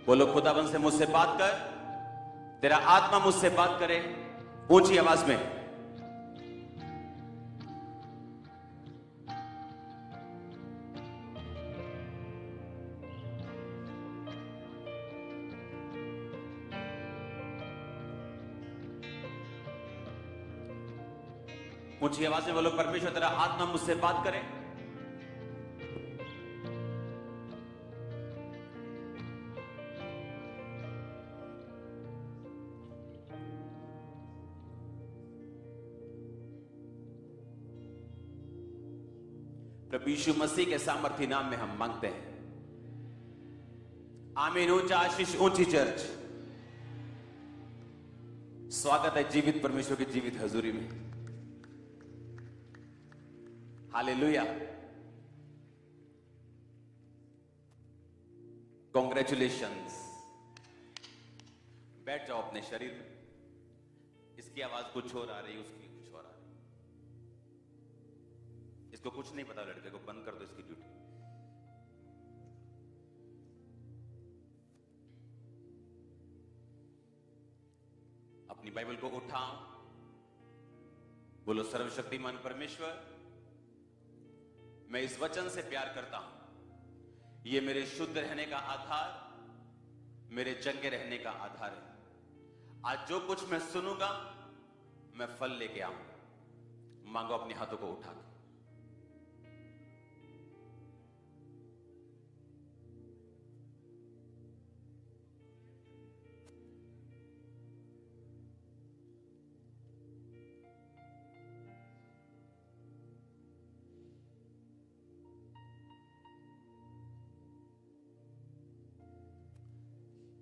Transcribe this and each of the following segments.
बोलो खुदावन से मुझसे बात कर, तेरा आत्मा मुझसे बात करे ऊंची आवाज में। ऊंची आवाज में बोलो परमेश्वर तेरा आत्मा मुझसे बात करे। प्रभु यीशु मसीह के सामर्थी नाम में हम मांगते हैं, आमीन। ऊंचा आशीष, ऊंची चर्च। स्वागत है जीवित परमेश्वर की जीवित हजूरी में। हालेलुया। कॉन्ग्रेचुलेशंस। बैठ जाओ अपने शरीर में। इसकी आवाज कुछ और आ रही, उसकी कुछ और आ रही। इसको कुछ नहीं पता, लड़के को बंद कर दो इसकी ड्यूटी। अपनी बाइबल को उठाओ, बोलो सर्वशक्तिमान परमेश्वर, मैं इस वचन से प्यार करता हूं। यह मेरे शुद्ध रहने का आधार, मेरे चंगे रहने का आधार है। आज जो कुछ मैं सुनूंगा मैं फल लेके आऊंगा। मांगो अपने हाथों को उठा के।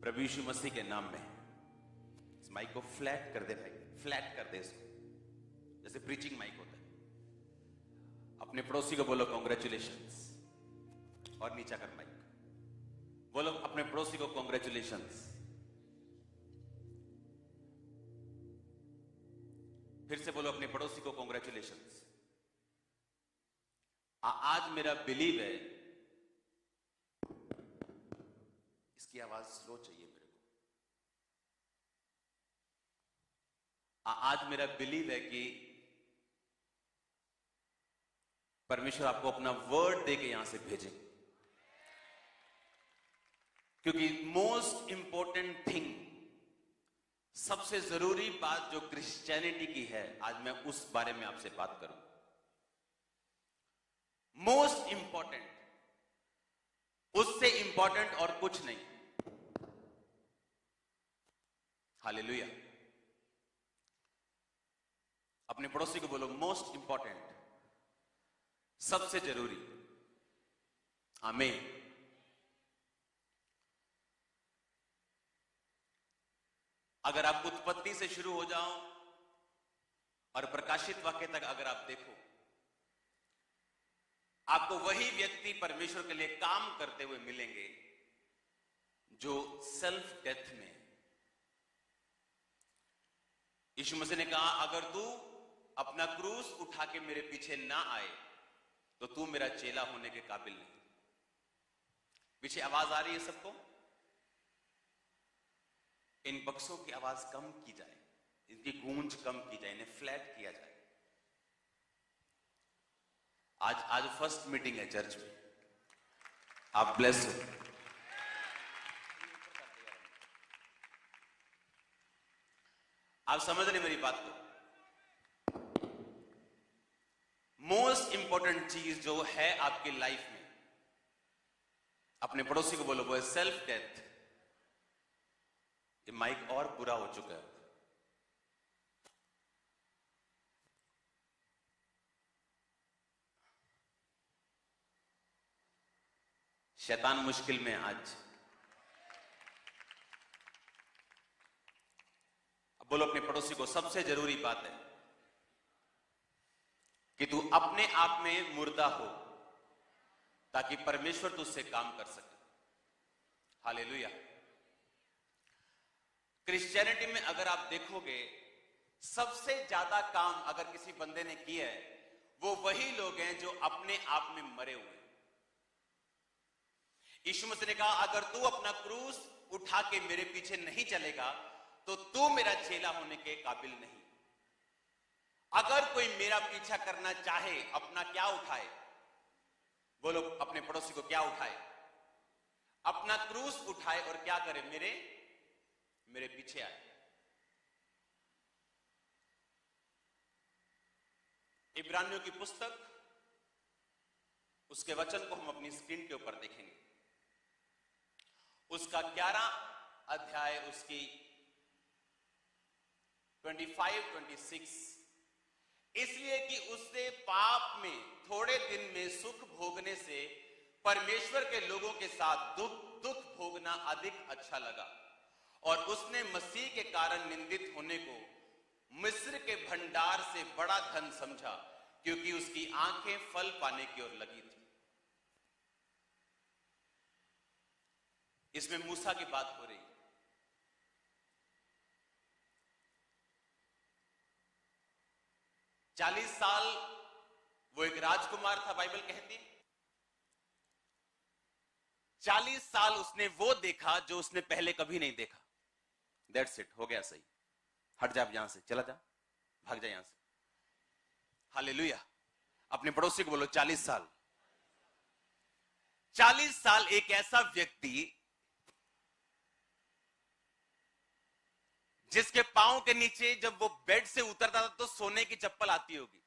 प्रभु यीशु मसीह के नाम में इस माइक को फ्लैट कर दे भाई, फ्लैट कर दे इसको, जैसे प्रीचिंग माइक होता है। अपने पड़ोसी को बोलो कॉन्ग्रेचुलेशंस, और नीचा कर माइक। बोलो अपने पड़ोसी को कॉन्ग्रेचुलेशंस। फिर से बोलो अपने पड़ोसी को कॉन्ग्रेचुलेशंस। आज मेरा बिलीव है, इसकी आवाज स्लो चाहिए मेरे को। आज मेरा बिलीव है कि परमेश्वर आपको अपना वर्ड देके यहां से भेजेंगे, क्योंकि मोस्ट इंपॉर्टेंट थिंग, सबसे जरूरी बात जो क्रिश्चियनिटी की है, आज मैं उस बारे में आपसे बात करूं। मोस्ट इंपॉर्टेंट, उससे इंपॉर्टेंट और कुछ नहीं। हालेलुया। अपने पड़ोसी को बोलो मोस्ट इंपॉर्टेंट, सबसे जरूरी। आमीन। अगर आप उत्पत्ति से शुरू हो जाओ और प्रकाशित वाक्य तक अगर आप देखो, आपको वही व्यक्ति परमेश्वर के लिए काम करते हुए मिलेंगे जो सेल्फ डेथ में। यीशु मसीह ने कहा, अगर तू अपना क्रूस उठा के मेरे पीछे ना आए तो तू मेरा चेला होने के काबिल नहीं। पीछे आवाज आ रही है सबको? इन बक्सों की आवाज कम की जाए, इनकी गूंज कम की जाए, इन्हें फ्लैट किया जाए। आज फर्स्ट मीटिंग है चर्च में, आप ब्लेस हो। आप समझ रहे मेरी बात को? मोस्ट इंपॉर्टेंट चीज जो है आपकी लाइफ में, अपने पड़ोसी को बोलो, वो है सेल्फ डेथ। ये माइक और बुरा हो चुका है। शैतान मुश्किल में आज। अब बोलो अपने पड़ोसी को, सबसे जरूरी बात है कि तू अपने आप में मुर्दा हो ताकि परमेश्वर तुझसे काम कर सके। हालेलुया। क्रिश्चियनिटी में अगर आप देखोगे, सबसे ज्यादा काम अगर किसी बंदे ने किया है, वो वही लोग हैं जो अपने आप में मरे हुए हैं। यीशु मसीह ने कहा अगर तू अपना क्रूस उठा के मेरे पीछे नहीं चलेगा तो तू मेरा चेला होने के काबिल नहीं। अगर कोई मेरा पीछा करना चाहे अपना क्या उठाए? बोलो अपने पड़ोसी को क्या उठाए? अपना क्रूस उठाए और क्या करे? मेरे पीछे आए। इब्रानियों की पुस्तक, उसके वचन को हम अपनी स्क्रीन के ऊपर देखेंगे। उसका 11 अध्याय, उसकी 25-26। इसलिए कि उससे पाप में थोड़े दिन में सुख भोगने से परमेश्वर के लोगों के साथ दुख भोगना अधिक अच्छा लगा, और उसने मसीह के कारण निंदित होने को मिस्र के भंडार से बड़ा धन समझा, क्योंकि उसकी आंखें फल पाने की ओर लगी थी। इसमें मूसा की बात हो रही। 40 साल वो एक राजकुमार था, बाइबल कहती है। 40 साल उसने वो देखा जो उसने पहले कभी नहीं देखा। दैट्स इट, हो गया सही। हट जा यहां से, चला जा, भाग जा यहां से। हालेलुया। अपने पड़ोसी को बोलो 40 साल। 40 साल एक ऐसा व्यक्ति जिसके पांव के नीचे जब वो बेड से उतरता था तो सोने की चप्पल आती होगी,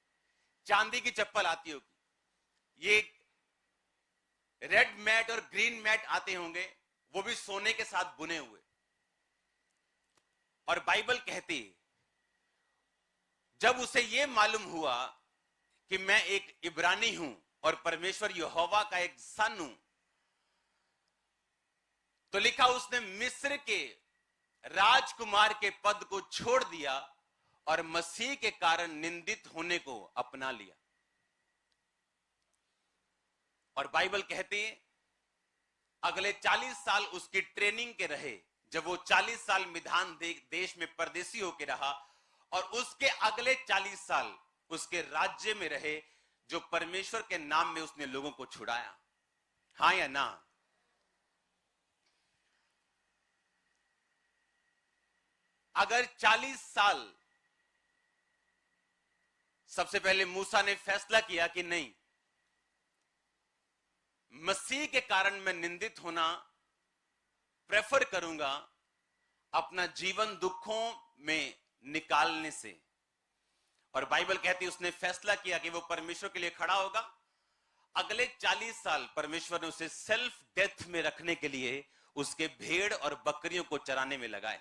चांदी की चप्पल आती होगी। ये रेड मैट और ग्रीन मैट आते होंगे, वो भी सोने के साथ बुने हुए। और बाइबल कहती जब उसे यह मालूम हुआ कि मैं एक इब्रानी हूं और परमेश्वर यहोवा का एक सन हूं, तो लिखा उसने मिस्र के राजकुमार के पद को छोड़ दिया और मसीह के कारण निंदित होने को अपना लिया। और बाइबल कहती है अगले 40 साल उसकी ट्रेनिंग के रहे। जब वो 40 साल मिधान देश में परदेसी होकर रहा, और उसके अगले 40 साल उसके राज्य में रहे, जो परमेश्वर के नाम में उसने लोगों को छुड़ाया। हां या ना? अगर 40 साल, सबसे पहले मूसा ने फैसला किया कि नहीं, मसीह के कारण मैं निंदित होना प्रेफर करूंगा अपना जीवन दुखों में निकालने से। और बाइबल कहती है उसने फैसला किया कि वो परमेश्वर के लिए खड़ा होगा। अगले 40 साल परमेश्वर ने उसे सेल्फ डेथ में रखने के लिए उसके भेड़ और बकरियों को चराने में लगाए।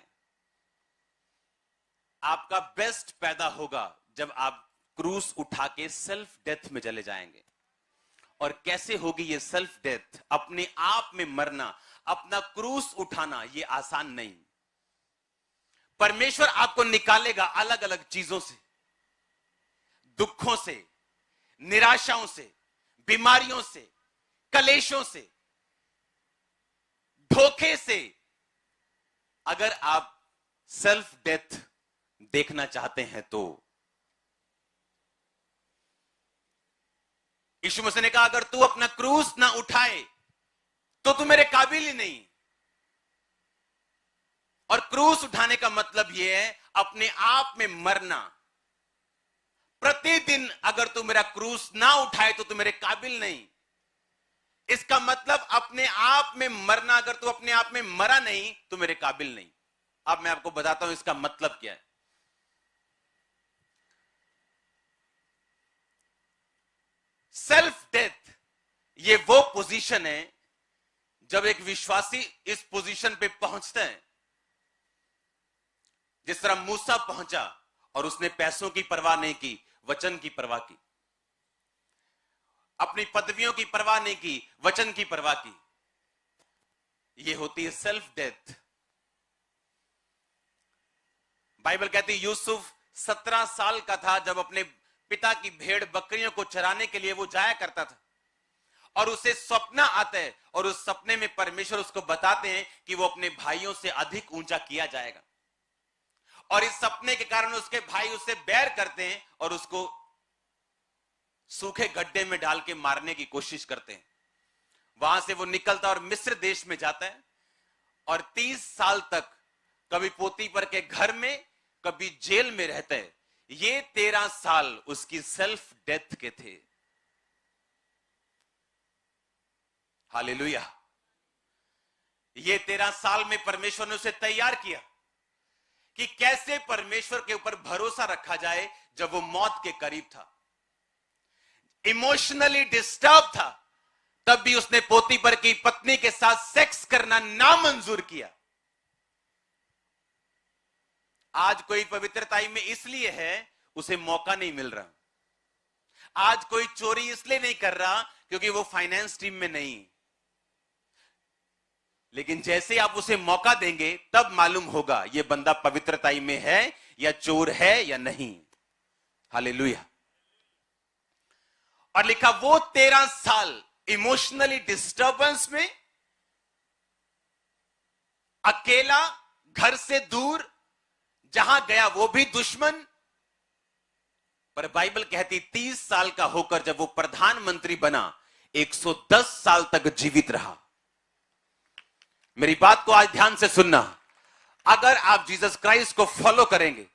आपका बेस्ट पैदा होगा जब आप क्रूस उठा के सेल्फ डेथ में चले जाएंगे। और कैसे होगी ये सेल्फ डेथ? अपने आप में मरना, अपना क्रूस उठाना, ये आसान नहीं। परमेश्वर आपको निकालेगा अलग अलग चीजों से, दुखों से, निराशाओं से, बीमारियों से, कलेशों से, धोखे से। अगर आप सेल्फ डेथ देखना चाहते हैं तो यीशु मसीह ने कहा अगर तू अपना क्रूस ना उठाए तो तू मेरे काबिल ही नहीं। और क्रूस उठाने का मतलब यह है अपने आप में मरना। प्रतिदिन अगर तू मेरा क्रूस ना उठाए तो तू मेरे काबिल नहीं। इसका मतलब अपने आप में मरना। अगर तू अपने आप में मरा नहीं तो मेरे काबिल नहीं। अब मैं आपको बताता हूं इसका मतलब क्या है। सेल्फ डेथ ये वो पोजीशन है जब एक विश्वासी इस पोजीशन पे पहुंचता है, जिस तरह मूसा पहुंचा और उसने पैसों की परवाह नहीं की, वचन की परवाह की, अपनी पदवियों की परवाह नहीं की, वचन की परवाह की। ये होती है सेल्फ डेथ। बाइबल कहती है यूसुफ 17 साल का था जब अपने पिता की भेड़ बकरियों को चराने के लिए वो जाया करता था, और उसे सपना आता है और उस सपने में परमेश्वर उसको बताते हैं कि वो अपने भाइयों से अधिक ऊंचा किया जाएगा। और इस सपने के कारण उसके भाई उससे बैर करते हैं और उसको सूखे गड्ढे में डाल के मारने की कोशिश करते हैं। वहां से वो निकलता और मिस्र देश में जाता है और 30 साल तक कभी पोतीफर के घर में कभी जेल में रहता है। ये 13 साल उसकी सेल्फ डेथ के थे। हालेलुया। ये 13 साल में परमेश्वर ने उसे तैयार किया कि कैसे परमेश्वर के ऊपर भरोसा रखा जाए। जब वो मौत के करीब था, इमोशनली डिस्टर्ब था, तब भी उसने पोतीफर की पत्नी के साथ सेक्स करना नामंजूर किया। आज कोई पवित्रताई में इसलिए है उसे मौका नहीं मिल रहा। आज कोई चोरी इसलिए नहीं कर रहा क्योंकि वो फाइनेंस टीम में नहीं। लेकिन जैसे आप उसे मौका देंगे तब मालूम होगा ये बंदा पवित्रताई में है या चोर है या नहीं। हालेलुया। और लिखा वो 13 साल इमोशनली डिस्टर्बेंस में, अकेला, घर से दूर, जहां गया वो भी दुश्मन। पर बाइबल कहती 30 साल का होकर जब वो प्रधानमंत्री बना 110 साल तक जीवित रहा। मेरी बात को आज ध्यान से सुनना। अगर आप जीसस क्राइस्ट को फॉलो करेंगे,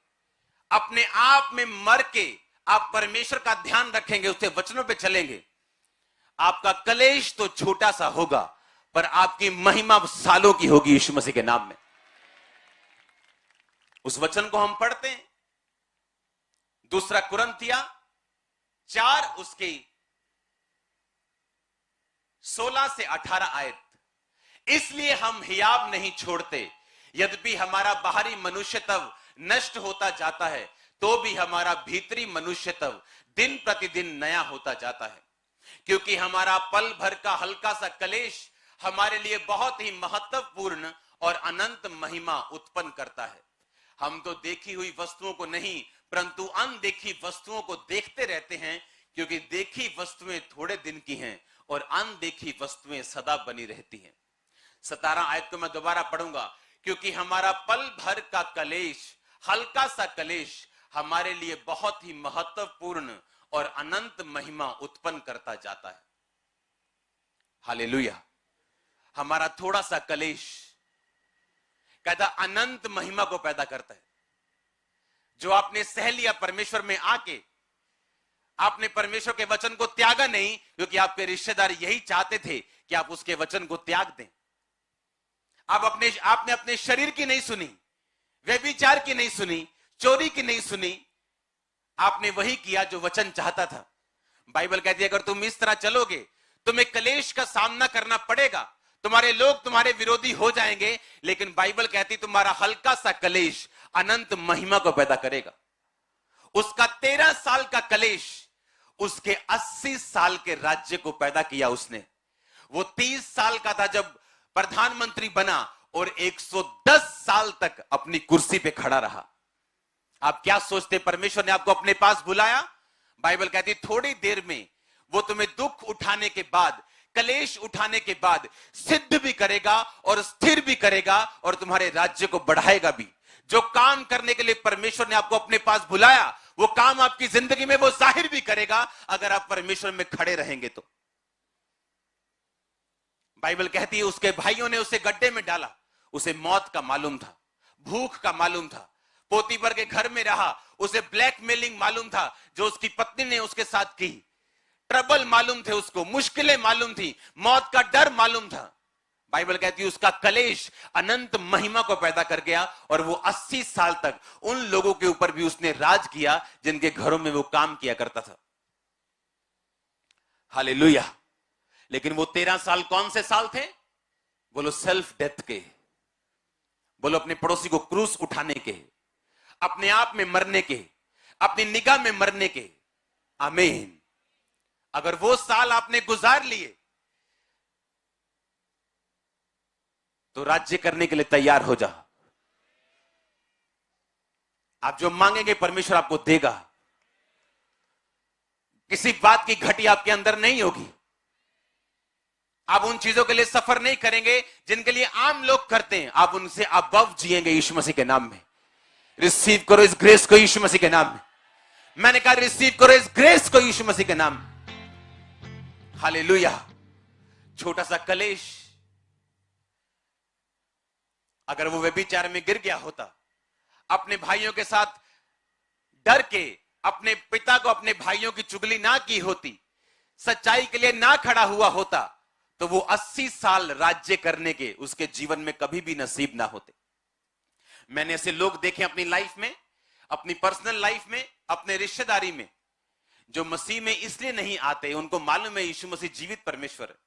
अपने आप में मर के आप परमेश्वर का ध्यान रखेंगे, उसके वचनों पे चलेंगे, आपका कलेश तो छोटा सा होगा पर आपकी महिमा सालों की होगी यीशु मसीह के नाम में। उस वचन को हम पढ़ते हैं, 2 कुरिन्थिया 4 उसके 16 से 18 आयत। इसलिए हम हियाव नहीं छोड़ते, यद्यपि हमारा बाहरी मनुष्य तब नष्ट होता जाता है, तो भी हमारा भीतरी मनुष्य तब दिन प्रतिदिन नया होता जाता है। क्योंकि हमारा पल भर का हल्का सा कलेश हमारे लिए बहुत ही महत्वपूर्ण और अनंत महिमा उत्पन्न करता है। हम तो देखी हुई वस्तुओं को नहीं परंतु अनदेखी वस्तुओं को देखते रहते हैं, क्योंकि देखी वस्तुएं थोड़े दिन की हैं और अनदेखी वस्तुएं सदा बनी रहती हैं। 17 आयत को मैं दोबारा पढ़ूंगा। क्योंकि हमारा पल भर का कलेश, हल्का सा कलेश हमारे लिए बहुत ही महत्वपूर्ण और अनंत महिमा उत्पन्न करता जाता है। हालेलुया। हमारा थोड़ा सा कलेश कहता अनंत महिमा को पैदा करता है। जो आपने सह लिया परमेश्वर में आके, आपने परमेश्वर के वचन को त्यागा नहीं, क्योंकि आपके रिश्तेदार यही चाहते थे कि आप उसके वचन को त्याग दें। आपने अपने शरीर की नहीं सुनी, व्यभिचार की नहीं सुनी, चोरी की नहीं सुनी, आपने वही किया जो वचन चाहता था। बाइबल कहती है अगर तुम इस तरह चलोगे तुम्हें कलेश का सामना करना पड़ेगा, तुम्हारे लोग तुम्हारे विरोधी हो जाएंगे, लेकिन बाइबल कहती तुम्हारा हल्का सा कलेश अनंत महिमा को पैदा करेगा। उसका 13 साल का कलेश उसके 80 साल के राज्य को पैदा किया उसने। वो 30 साल का था जब प्रधानमंत्री बना और 110 साल तक अपनी कुर्सी पे खड़ा रहा। आप क्या सोचते परमेश्वर ने आपको अपने पास बुलाया? बाइबल कहती थोड़ी देर में वो तुम्हें दुख उठाने के बाद, कलेश उठाने के बाद सिद्ध भी करेगा और स्थिर भी करेगा और तुम्हारे राज्य को बढ़ाएगा भी। जो काम करने के लिए परमेश्वर ने आपको अपने पास बुलाया वो काम आपकी जिंदगी में वो जाहिर भी करेगा अगर आप परमेश्वर में खड़े रहेंगे तो। बाइबल कहती है उसके भाइयों ने उसे गड्ढे में डाला, उसे मौत का मालूम था, भूख का मालूम था, पोतीफर के घर में रहा, उसे ब्लैकमेलिंग मालूम था जो उसकी पत्नी ने उसके साथ की, ट्रबल मालूम थे उसको, मुश्किलें मालूम थी, मौत का डर मालूम था। बाइबल कहती है उसका कलेश अनंत महिमा को पैदा कर गया और वो 80 साल तक उन लोगों के ऊपर भी उसने राज किया जिनके घरों में वो काम किया करता था। हालेलुया। लेकिन वो 13 साल कौन से साल थे? बोलो सेल्फ डेथ के, बोलो अपने पड़ोसी को क्रूस उठाने के, अपने आप में मरने के, अपनी निगाह में मरने के। आमीन। अगर वो साल आपने गुजार लिए तो राज्य करने के लिए तैयार हो जा। आप जो मांगेंगे परमेश्वर आपको देगा। किसी बात की घटी आपके अंदर नहीं होगी। आप उन चीजों के लिए सफर नहीं करेंगे जिनके लिए आम लोग करते हैं। आप उनसे अबव जिएंगे यीशु मसीह के नाम में। रिसीव करो इस ग्रेस को यीशु मसीह के नाम में। मैंने कहा रिसीव करो इस ग्रेस को यीशु मसीह के नाम में। हालेलुया। छोटा सा कलेश अगर वो व्यभिचार में गिर गया होता, अपने भाइयों के साथ डर के अपने पिता को, अपने भाइयों की चुगली ना की होती, सच्चाई के लिए ना खड़ा हुआ होता, तो वो 80 साल राज्य करने के उसके जीवन में कभी भी नसीब ना होते। मैंने ऐसे लोग देखे अपनी लाइफ में, अपनी पर्सनल लाइफ में, अपने रिश्तेदारी में, जो मसीह में इसलिए नहीं आते, उनको मालूम है यीशु मसीह जीवित परमेश्वर है,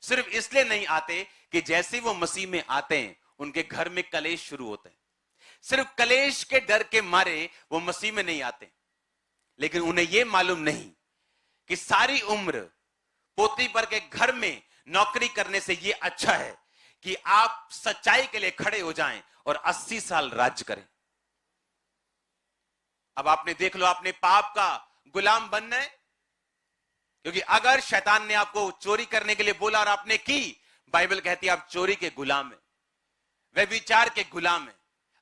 सिर्फ इसलिए नहीं आते कि जैसे वो मसीह में आते हैं उनके घर में कलेश शुरू होते हैं। सिर्फ कलेश के डर के मारे वो मसीह में नहीं आते, लेकिन उन्हें यह मालूम नहीं कि सारी उम्र पोती पर के घर में नौकरी करने से यह अच्छा है कि आप सच्चाई के लिए खड़े हो जाएं और 80 साल राज्य करें। अब आपने देख लो, आपने पाप का गुलाम बनना है, क्योंकि अगर शैतान ने आपको चोरी करने के लिए बोला और आपने की, बाइबल कहती है आप चोरी के गुलाम है, व्यभिचार के गुलाम है,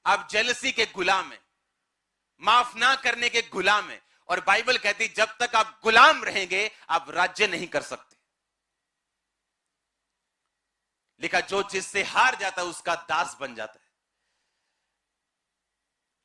आप जेलसी के गुलाम है, माफ ना करने के गुलाम है। और बाइबल कहती जब तक आप गुलाम रहेंगे आप राज्य नहीं कर सकते। लिखा जो जिससे हार जाता है उसका दास बन जाता है।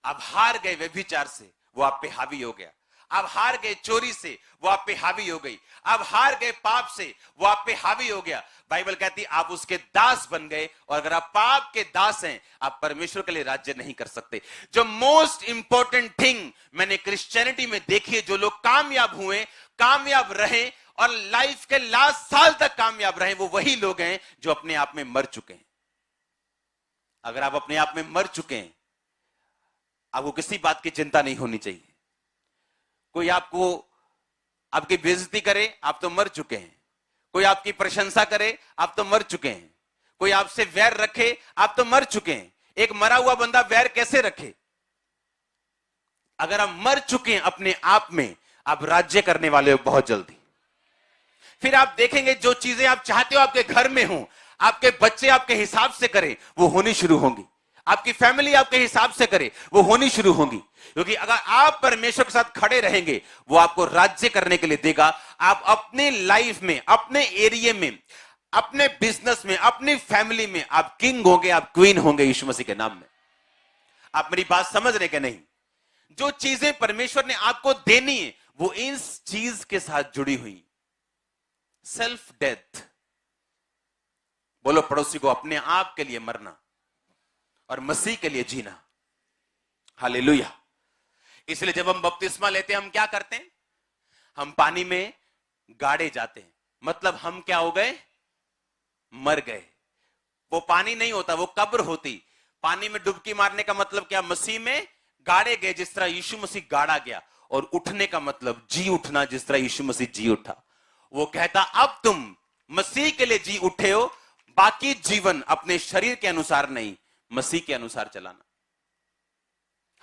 आप हार गए व्यभिचार से, वो आप पे हावी हो गया। आप हार गए चोरी से, वो आप पे हावी हो गई। आप हार गए पाप से, वो आप पे हावी हो गया। बाइबल कहती आप उसके दास बन गए, और अगर आप पाप के दास हैं आप परमेश्वर के लिए राज्य नहीं कर सकते। जो मोस्ट इंपॉर्टेंट थिंग मैंने क्रिश्चियनिटी में देखी है, जो लोग कामयाब हुए, कामयाब रहे और लाइफ के लास्ट साल तक कामयाब रहे, वो वही लोग हैं जो अपने आप में मर चुके हैं। अगर आप अपने आप में मर चुके हैं, आपको किसी बात की चिंता नहीं होनी चाहिए। कोई आपको आपकी बेइज्जती करे, आप तो मर चुके हैं। कोई आपकी प्रशंसा करे, आप तो मर चुके हैं। कोई आपसे वैर रखे, आप तो मर चुके हैं। एक मरा हुआ बंदा वैर कैसे रखे? अगर आप मर चुके हैं अपने आप में, आप राज्य करने वाले हो बहुत जल्दी। फिर आप देखेंगे जो चीजें आप चाहते हो आपके घर में हो, आपके बच्चे आपके हिसाब से करें, वो होनी शुरू होंगी। आपकी फैमिली आपके हिसाब से करे, वो होनी शुरू होंगी। क्योंकि अगर आप परमेश्वर के साथ खड़े रहेंगे, वो आपको राज्य करने के लिए देगा। आप अपने लाइफ में, अपने एरिया में, अपने बिजनेस में, अपनी फैमिली में आप किंग होंगे, आप क्वीन होंगे यीशु मसीह के नाम में। आप मेरी बात समझ रहे कि नहीं? जो चीजें परमेश्वर ने आपको देनी है वो इस चीज के साथ जुड़ी हुई। Self death. बोलो पड़ोसी को, अपने आप के लिए मरना और मसीह के लिए जीना। हालेलुया। इसलिए जब हम बपतिस्मा लेते हैं, हम क्या करते हैं? हम पानी में गाड़े जाते हैं। मतलब हम क्या हो गए? मर गए। वो पानी नहीं होता, वो कब्र होती। पानी में डुबकी मारने का मतलब क्या? मसीह में गाड़े गए, जिस तरह यीशु मसीह गाड़ा गया। और उठने का मतलब जी उठना, जिस तरह यीशु मसीह जी उठा। वो कहता अब तुम मसीह के लिए जी उठे हो, बाकी जीवन अपने शरीर के अनुसार नहीं, मसीह के अनुसार चलाना।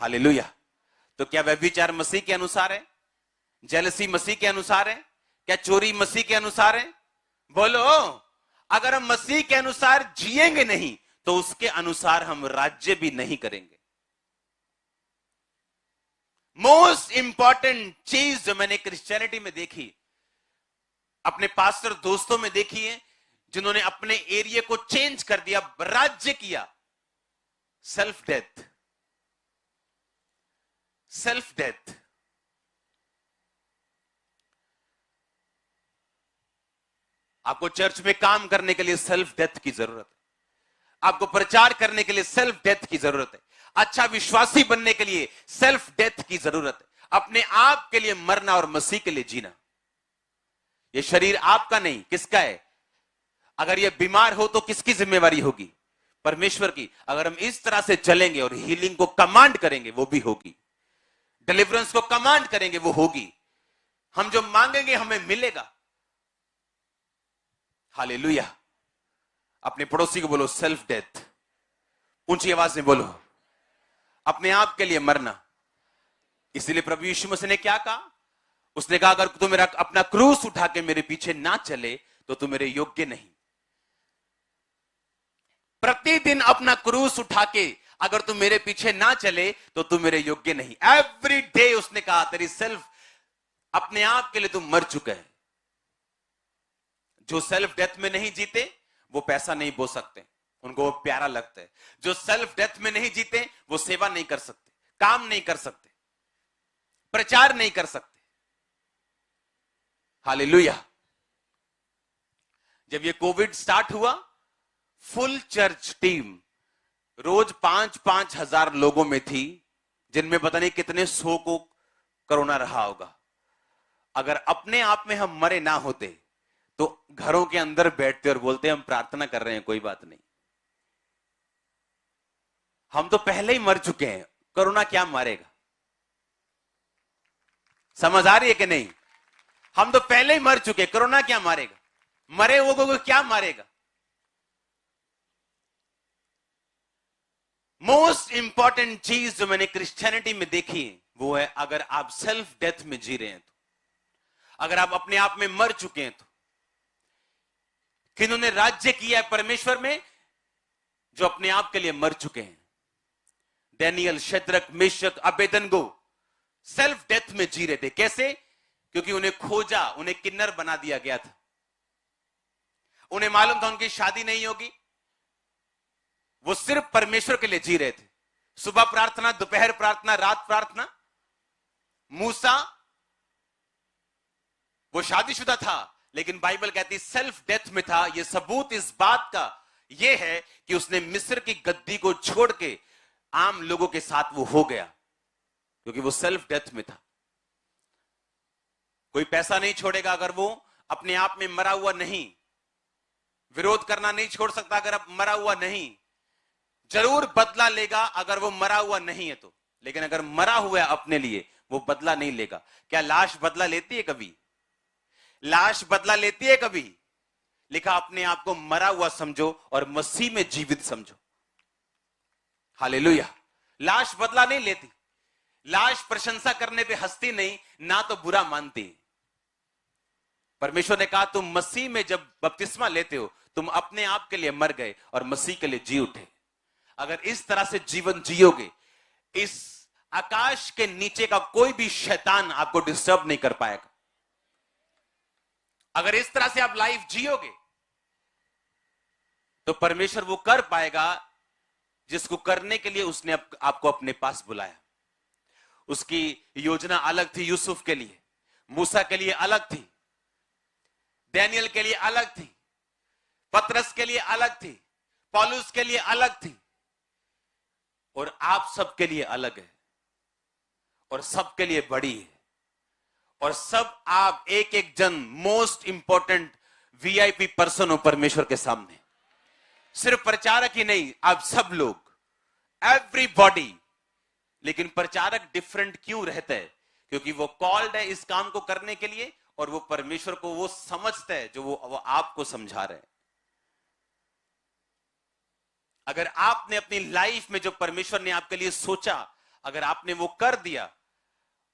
हालेलुया। तो क्या व्यभिचार मसीह के अनुसार है? जेलसी मसीह के अनुसार है? क्या चोरी मसीह के अनुसार है? बोलो। अगर हम मसीह के अनुसार जिएंगे नहीं, तो उसके अनुसार हम राज्य भी नहीं करेंगे। मोस्ट इंपॉर्टेंट चीज जो मैंने क्रिश्चियनिटी में देखी, अपने पास्टर दोस्तों में देखी है, जिन्होंने अपने एरिया को चेंज कर दिया, राज्य किया, सेल्फ डेथ। Self death. आपको चर्च में काम करने के लिए सेल्फ डेथ की जरूरत है। आपको प्रचार करने के लिए सेल्फ डेथ की जरूरत है। अच्छा विश्वासी बनने के लिए सेल्फ डेथ की जरूरत है। अपने आप के लिए मरना और मसीह के लिए जीना। यह शरीर आपका नहीं, किसका है? अगर यह बीमार हो तो किसकी जिम्मेवारी होगी? परमेश्वर की। अगर हम इस तरह से चलेंगे और हीलिंग को कमांड करेंगे, वो भी होगी। डिलीवरेंस को कमांड करेंगे, वो होगी। हम जो मांगेंगे हमें मिलेगा। हालेलुया। अपने पड़ोसी को बोलो सेल्फ डेथ। ऊंची आवाज में बोलो, अपने आप के लिए मरना। इसलिए प्रभु यीशु मसीह ने क्या कहा? उसने कहा अगर तू मेरा अपना क्रूस उठा के मेरे पीछे ना चले तो तू मेरे योग्य नहीं। प्रतिदिन अपना क्रूस उठा के अगर तू मेरे पीछे ना चले तो तू मेरे योग्य नहीं। एवरी डे उसने कहा तेरी सेल्फ, अपने आप के लिए तू मर चुका है। जो सेल्फ डेथ में नहीं जीते वो पैसा नहीं बो सकते, उनको वो प्यारा लगता है। जो सेल्फ डेथ में नहीं जीते वो सेवा नहीं कर सकते, काम नहीं कर सकते, प्रचार नहीं कर सकते। हालेलुया। जब ये कोविड स्टार्ट हुआ, फुल चर्च टीम रोज 5-5 हजार लोगों में थी, जिनमें पता नहीं कितने 100 को कोरोना रहा होगा। अगर अपने आप में हम मरे ना होते तो घरों के अंदर बैठते और बोलते हम प्रार्थना कर रहे हैं, कोई बात नहीं, हम तो पहले ही मर चुके हैं, कोरोना क्या मारेगा। समझ आ रही है कि नहीं? हम तो पहले ही मर चुके, कोरोना क्या मारेगा, मरे हुए को क्या मारेगा। मोस्ट इंपॉर्टेंट चीज जो मैंने क्रिश्चियनिटी में देखी है वो है, अगर आप सेल्फ डेथ में जी रहे हैं तो, अगर आप अपने आप में मर चुके हैं तो, किन्होंने राज्य किया है परमेश्वर में, जो अपने आप के लिए मर चुके हैं। Daniel, Shadrach, Meshach, Abednego self death में जी रहे थे। कैसे? क्योंकि उन्हें खोजा, उन्हें किन्नर बना दिया गया था। उन्हें मालूम था उनकी शादी नहीं होगी, वो सिर्फ परमेश्वर के लिए जी रहे थे। सुबह प्रार्थना, दोपहर प्रार्थना, रात प्रार्थना। मूसा वो शादीशुदा था, लेकिन बाइबल कहती सेल्फ डेथ में था। यह सबूत इस बात का यह है कि उसने मिस्र की गद्दी को छोड़ के आम लोगों के साथ वो हो गया, क्योंकि वो सेल्फ डेथ में था। कोई पैसा नहीं छोड़ेगा अगर वो अपने आप में मरा हुआ नहीं। विरोध करना नहीं छोड़ सकता अगर अब मरा हुआ नहीं। जरूर बदला लेगा अगर वो मरा हुआ नहीं है तो, लेकिन अगर मरा हुआ है अपने लिए, वो बदला नहीं लेगा। क्या लाश बदला लेती है कभी? लाश बदला लेती है कभी? लिखा अपने आप को मरा हुआ समझो और मसीह में जीवित समझो। हालेलुया। लाश बदला नहीं लेती। लाश प्रशंसा करने पे हंसती नहीं, ना तो बुरा मानती। परमेश्वर ने कहा तुम मसीह में जब बपतिस्मा लेते हो, तुम अपने आप के लिए मर गए और मसीह के लिए जी उठे। अगर इस तरह से जीवन जियोगे, इस आकाश के नीचे का कोई भी शैतान आपको डिस्टर्ब नहीं कर पाएगा। अगर इस तरह से आप लाइफ जियोगे तो परमेश्वर वो कर पाएगा जिसको करने के लिए उसने आपको अपने पास बुलाया। उसकी योजना अलग थी यूसुफ के लिए, मूसा के लिए अलग थी, डैनियल के लिए अलग थी, पतरस के लिए अलग थी, पौलुस के लिए अलग थी, और आप सबके लिए अलग है, और सबके लिए बड़ी है। और सब आप एक एक जन मोस्ट इंपॉर्टेंट वीआईपी पर्सन हो परमेश्वर के सामने। सिर्फ प्रचारक ही नहीं, आप सब लोग, एवरीबॉडी। लेकिन प्रचारक डिफरेंट क्यों रहता है? क्योंकि वो कॉल्ड है इस काम को करने के लिए, और वो परमेश्वर को वो समझता है जो वो आपको समझा रहे हैं। अगर आपने अपनी लाइफ में जो परमेश्वर ने आपके लिए सोचा, अगर आपने वो कर दिया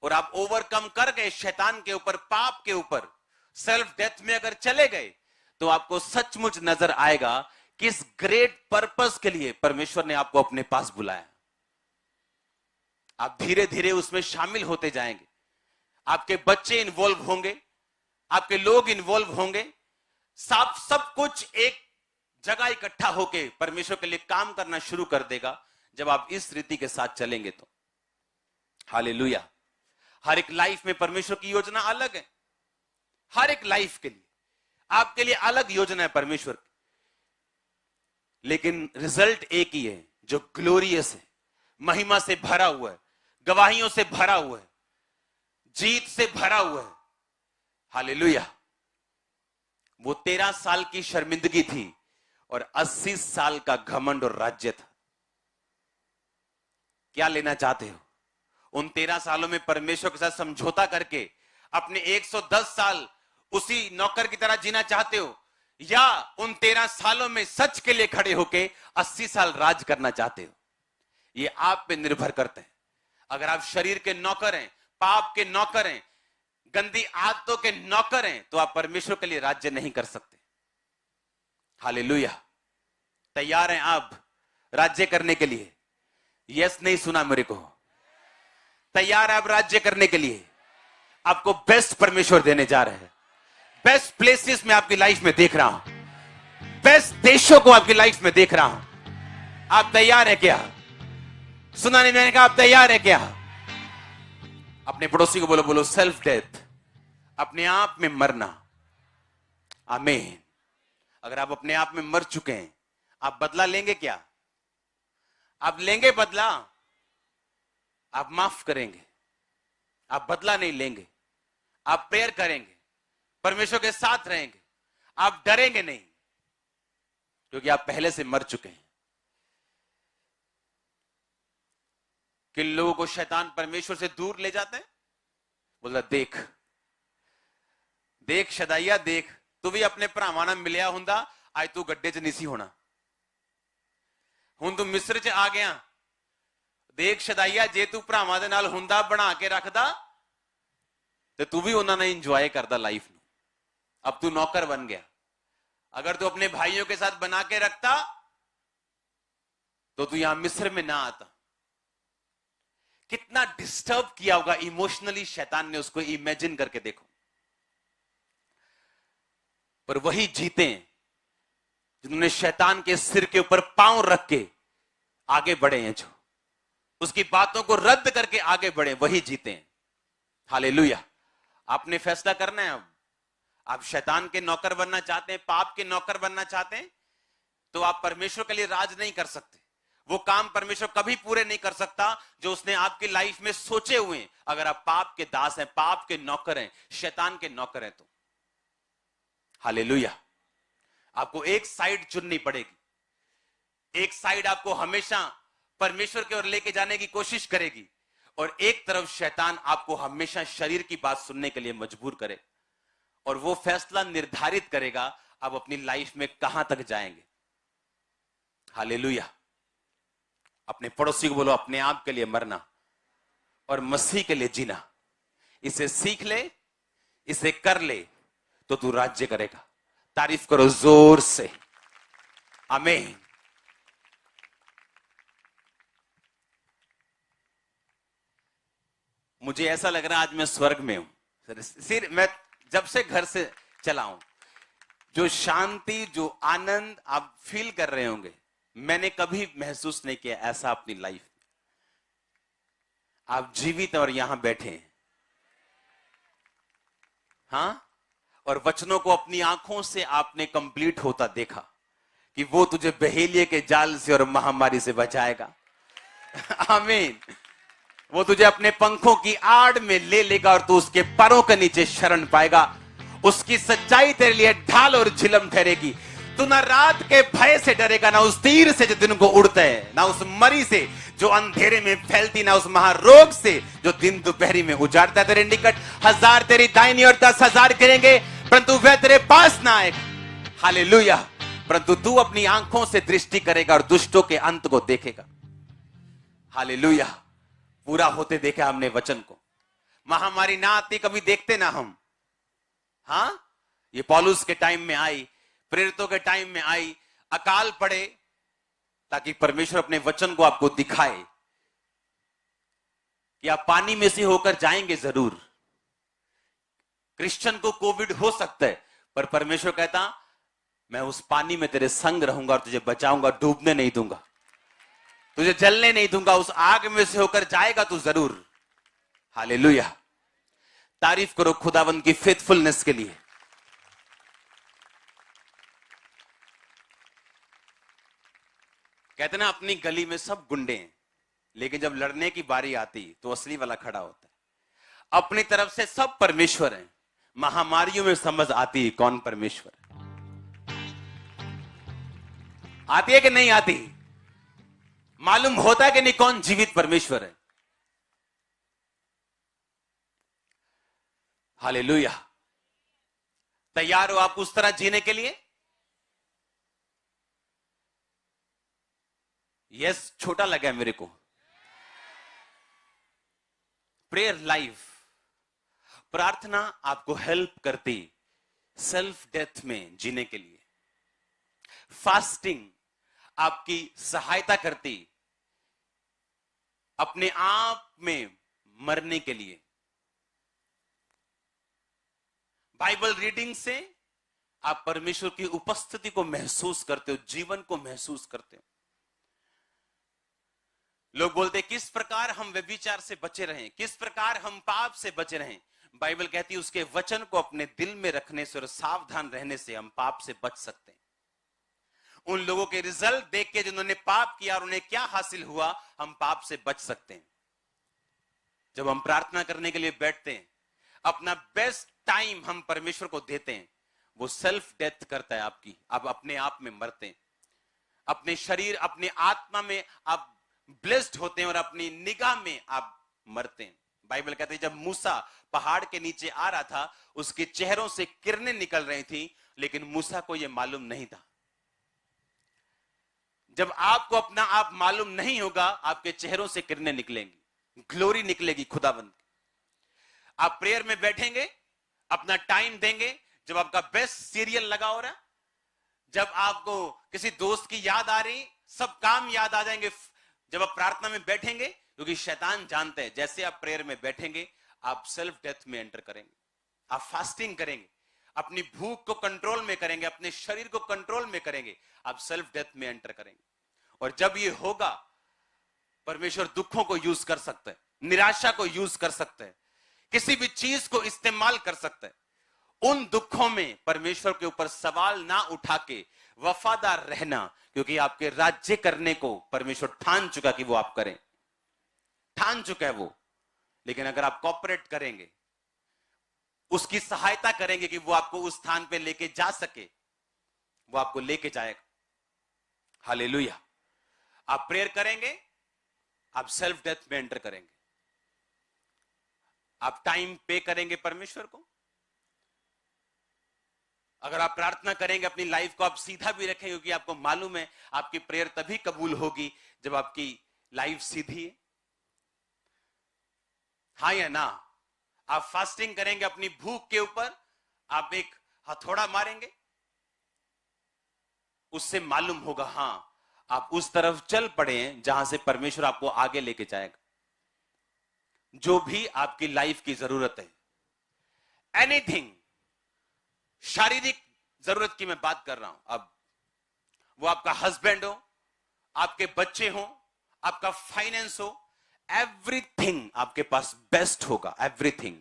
और आप ओवरकम कर गए शैतान के ऊपर, पाप के ऊपर, सेल्फ डेथ में अगर चले गए, तो आपको सचमुच नजर आएगा किस ग्रेट पर्पस के लिए परमेश्वर ने आपको अपने पास बुलाया। आप धीरे धीरे उसमें शामिल होते जाएंगे। आपके बच्चे इन्वॉल्व होंगे, आपके लोग इन्वॉल्व होंगे, सब कुछ एक जगह इकट्ठा होके परमेश्वर के लिए काम करना शुरू कर देगा जब आप इस रीति के साथ चलेंगे तो। हालेलुया। हर एक लाइफ में परमेश्वर की योजना अलग है। हर एक लाइफ के लिए, आपके लिए अलग योजना है परमेश्वर की, लेकिन रिजल्ट एक ही है जो ग्लोरियस है, महिमा से भरा हुआ है, गवाहियों से भरा हुआ है, जीत से भरा हुआ है। हालेलुया। वो 13 साल की शर्मिंदगी थी और 80 साल का घमंड और राज्य था। क्या लेना चाहते हो? उन 13 सालों में परमेश्वर के साथ समझौता करके अपने 110 साल उसी नौकर की तरह जीना चाहते हो, या उन 13 सालों में सच के लिए खड़े होके 80 साल राज करना चाहते हो? ये आप पे निर्भर करते हैं। अगर आप शरीर के नौकर हैं, पाप के नौकर हैं, गंदी आदतों के नौकर हैं, तो आप परमेश्वर के लिए राज्य नहीं कर सकते। हालेलुया। तैयार हैं आप राज्य करने के लिए? यस नहीं सुना मेरे को? तैयार आप राज्य करने के लिए? आपको बेस्ट परमेश्वर देने जा रहे हैं। बेस्ट प्लेसेस में आपकी लाइफ में देख रहा हूं, बेस्ट देशों को आपकी लाइफ में देख रहा हूं। आप तैयार है क्या? सुना नहीं मैंने कहा आप तैयार है क्या? अपने पड़ोसी को बोलो, बोलो सेल्फ डेथ, अपने आप में मरना। आमीन। अगर आप अपने आप में मर चुके हैं, आप बदला लेंगे क्या? आप लेंगे बदला? आप माफ करेंगे, आप बदला नहीं लेंगे। आप प्रेयर करेंगे, परमेश्वर के साथ रहेंगे, आप डरेंगे नहीं, क्योंकि आप पहले से मर चुके हैं। किन लोगों को शैतान परमेश्वर से दूर ले जाते हैं? बोला देख देख शदाइया देख, तू भी अपने भरावां नाल मिलिया हुंदा अज तू गड्ढे च नहीं सी होना, हुण तू मिस्र च आ गया। देख शदाइया जे तू भरावां दे नाल हुंदा, बना के रखदा, ते तू भी उन्हां नाल इंजॉय करदा लाइफ नूं। अब तू नौकर बन गया। अगर तू अपने भाइयों के साथ बना के रखता तो तू यहां मिस्र में ना आता। कितना डिस्टर्ब किया होगा इमोशनली शैतान ने उसको, इमेजिन करके देखो। पर वही जीते हैं जिन्होंने शैतान के सिर के ऊपर पांव रख के आगे बढ़े हैं, जो उसकी बातों को रद्द करके आगे बढ़े, वही जीते हैं। हालेलुया। आपने फैसला करना है। अब आप शैतान के नौकर बनना चाहते हैं, पाप के नौकर बनना चाहते हैं, तो आप परमेश्वर के लिए राज नहीं कर सकते। वो काम परमेश्वर कभी पूरे नहीं कर सकता जो उसने आपकी लाइफ में सोचे हुए हैं, अगर आप पाप के दास हैं, पाप के नौकर हैं, शैतान के नौकर हैं तो। हालेलुया। आपको एक साइड चुननी पड़ेगी। एक साइड आपको हमेशा परमेश्वर की ओर लेके जाने की कोशिश करेगी, और एक तरफ शैतान आपको हमेशा शरीर की बात सुनने के लिए मजबूर करे, और वो फैसला निर्धारित करेगा आप अपनी लाइफ में कहां तक जाएंगे। हालेलुया। अपने पड़ोसी को बोलो अपने आप के लिए मरना और मसीह के लिए जीना। इसे सीख ले, इसे कर ले, तो तू राज्य करेगा। तारीफ करो जोर से। आमीन। मुझे ऐसा लग रहा है आज मैं स्वर्ग में हूं। सिर मैं जब से घर से चला हूं, जो शांति, जो आनंद आप फील कर रहे होंगे, मैंने कभी महसूस नहीं किया ऐसा अपनी लाइफ में। आप जीवित और यहां बैठे हैं, हां, और वचनों को अपनी आंखों से आपने कंप्लीट होता देखा कि वो तुझे बहेलिये के जाल से और महामारी से बचाएगा। आमीन। वो तुझे अपने पंखों की आड़ में ले लेगा और तू उसके पैरों के नीचे शरण पाएगा। उसकी सच्चाई तेरे लिए ढाल और झिलम ठहरेगी। तू ना रात के भय से डरेगा, ना उस तीर से जो दिन को उड़ता है, ना उस मरी से जो अंधेरे में फैलती, ना उस महारोग से जो दिन दोपहरी में उजाड़ता है। तेरे निकट 1000 तेरी दाहिनी और 10,000 गिरेंगे, परंतु वह तेरे पास ना आएगा। हालेलुया। परंतु तू अपनी आंखों से दृष्टि करेगा और दुष्टों के अंत को देखेगा। हालेलुया। पूरा होते देखा हमने वचन को। महामारी ना आती कभी देखते ना हम। हां, ये पौलुस के टाइम में आई, प्रेरितों के टाइम में आई। अकाल पड़े ताकि परमेश्वर अपने वचन को आपको दिखाए कि आप पानी में से होकर जाएंगे जरूर। क्रिश्चियन को कोविड हो सकता है, पर परमेश्वर कहता मैं उस पानी में तेरे संग रहूंगा और तुझे बचाऊंगा, डूबने नहीं दूंगा, तुझे जलने नहीं दूंगा। उस आग में से होकर जाएगा तू जरूर। हालेलुया। तारीफ करो खुदावंद की फेथफुलनेस के लिए। कहते ना अपनी गली में सब गुंडे हैं, लेकिन जब लड़ने की बारी आती तो असली वाला खड़ा होता है। अपनी तरफ से सब परमेश्वर हैं, महामारियों में समझ आती है कौन परमेश्वर है। आती है कि नहीं आती? मालूम होता है कि नहीं कौन जीवित परमेश्वर है। हालेलुया। तैयार हो आप उस तरह जीने के लिए? यस, छोटा लगा मेरे को। प्रेयर लाइफ, प्रार्थना आपको हेल्प करती सेल्फ डेथ में जीने के लिए। फास्टिंग आपकी सहायता करती अपने आप में मरने के लिए। बाइबल रीडिंग से आप परमेश्वर की उपस्थिति को महसूस करते हो, जीवन को महसूस करते हो। लोग बोलते हैं किस प्रकार हम व्यभिचार से बचे रहें, किस प्रकार हम पाप से बचे रहें। बाइबल कहती है उसके वचन को अपने दिल में रखने से और सावधान रहने से हम पाप से बच सकते हैं। उन लोगों के रिजल्ट देख के जिन्होंने पाप किया और उन्हें क्या हासिल हुआ, हम पाप से बच सकते हैं। जब हम प्रार्थना करने के लिए बैठते हैं, अपना बेस्ट टाइम हम परमेश्वर को देते हैं, वो सेल्फ डेथ करता है आपकी, आप अपने आप में मरते हैं, अपने शरीर अपने आत्मा में आप ब्लेस्ड होते हैं और अपनी निगाह में आप मरते हैं। बाइबल कहते हैं जब मूसा पहाड़ के नीचे आ रहा था, उसके चेहरों से किरणें निकल रही थी, लेकिन मूसा को यह मालूम नहीं था। जब आपको अपना आप मालूम नहीं होगा, आपके चेहरों से किरणें निकलेंगी, ग्लोरी निकलेगी खुदावंद। आप प्रेयर में बैठेंगे, अपना टाइम देंगे, जब आपका बेस्ट सीरियल लगा हो रहा, जब आपको किसी दोस्त की याद आ रही, सब काम याद आ जाएंगे। जब आप प्रार्थना में बैठेंगे, क्योंकि शैतान जानते हैं जैसे आप प्रेयर में बैठेंगे आप सेल्फ डेथ में एंटर करेंगे। आप फास्टिंग करेंगे, अपनी भूख को कंट्रोल में करेंगे, अपने शरीर को कंट्रोल में करेंगे, आप सेल्फ डेथ में एंटर करेंगे। और जब ये होगा, परमेश्वर दुखों को यूज कर सकता है, निराशा को यूज कर सकता है, किसी भी चीज को इस्तेमाल कर सकता है। उन दुखों में परमेश्वर के ऊपर सवाल ना उठा के वफादार रहना, क्योंकि आपके राज्य करने को परमेश्वर ठान चुका कि वो आप करें, ठान चुका है वो। लेकिन अगर आप कॉपरेट करेंगे, उसकी सहायता करेंगे कि वो आपको उस स्थान पे लेके जा सके, वो आपको लेके जाएगा। हालेलुया। आप प्रेयर करेंगे, आप सेल्फ डेथ में एंटर करेंगे, आप टाइम पे करेंगे परमेश्वर को। अगर आप प्रार्थना करेंगे, अपनी लाइफ को आप सीधा भी रखेंगे, क्योंकि आपको मालूम है आपकी प्रेयर तभी कबूल होगी जब आपकी लाइफ सीधी है। हाँ या ना? आप फास्टिंग करेंगे अपनी भूख के ऊपर, आप एक हथौड़ा मारेंगे, उससे मालूम होगा हां आप उस तरफ चल पड़े हैं जहां से परमेश्वर आपको आगे लेके जाएगा। जो भी आपकी लाइफ की जरूरत है, एनीथिंग, शारीरिक जरूरत की मैं बात कर रहा हूं, अब वो आपका हस्बैंड हो, आपके बच्चे हो, आपका फाइनेंस हो, एवरीथिंग आपके पास बेस्ट होगा। एवरीथिंग,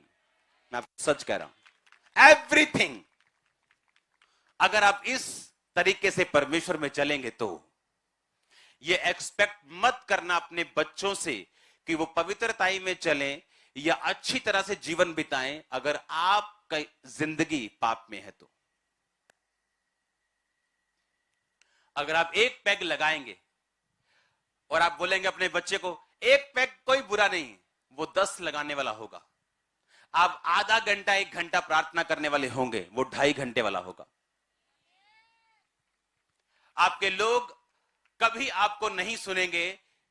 मैं आपको सच कह रहा हूं, एवरीथिंग। अगर आप इस तरीके से परमेश्वर में चलेंगे तो ये एक्सपेक्ट मत करना अपने बच्चों से कि वो पवित्रताई में चलें या अच्छी तरह से जीवन बिताएं, अगर आपका जिंदगी पाप में है तो। अगर आप एक पैग लगाएंगे और आप बोलेंगे अपने बच्चे को एक पैग कोई बुरा नहीं, वो 10 लगाने वाला होगा। आप आधा घंटा 1 घंटा प्रार्थना करने वाले होंगे, वो 2.5 घंटे वाला होगा। आपके लोग कभी आपको नहीं सुनेंगे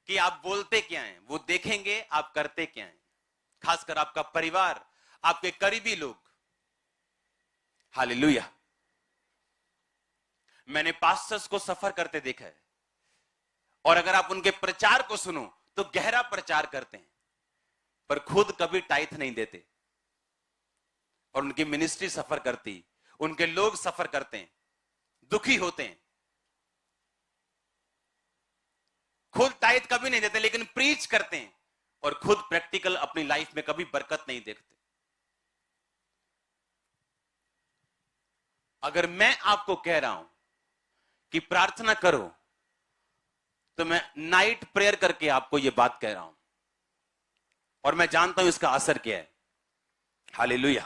कि आप बोलते क्या हैं, वो देखेंगे आप करते क्या हैं। खासकर आपका परिवार, आपके करीबी लोग। हालेलुया। मैंने पास्टर्स को सफर करते देखा है, और अगर आप उनके प्रचार को सुनो तो गहरा प्रचार करते हैं, पर खुद कभी टाइथ नहीं देते। और उनकी मिनिस्ट्री सफर करती, उनके लोग सफर करते हैं, दुखी होते हैं, खुद टाइथ कभी नहीं देते, लेकिन प्रीच करते हैं, और खुद प्रैक्टिकल अपनी लाइफ में कभी बरकत नहीं देखते। अगर मैं आपको कह रहा हूं कि प्रार्थना करो, तो मैं नाइट प्रेयर करके आपको यह बात कह रहा हूं, और मैं जानता हूं इसका असर क्या है। हालेलुया।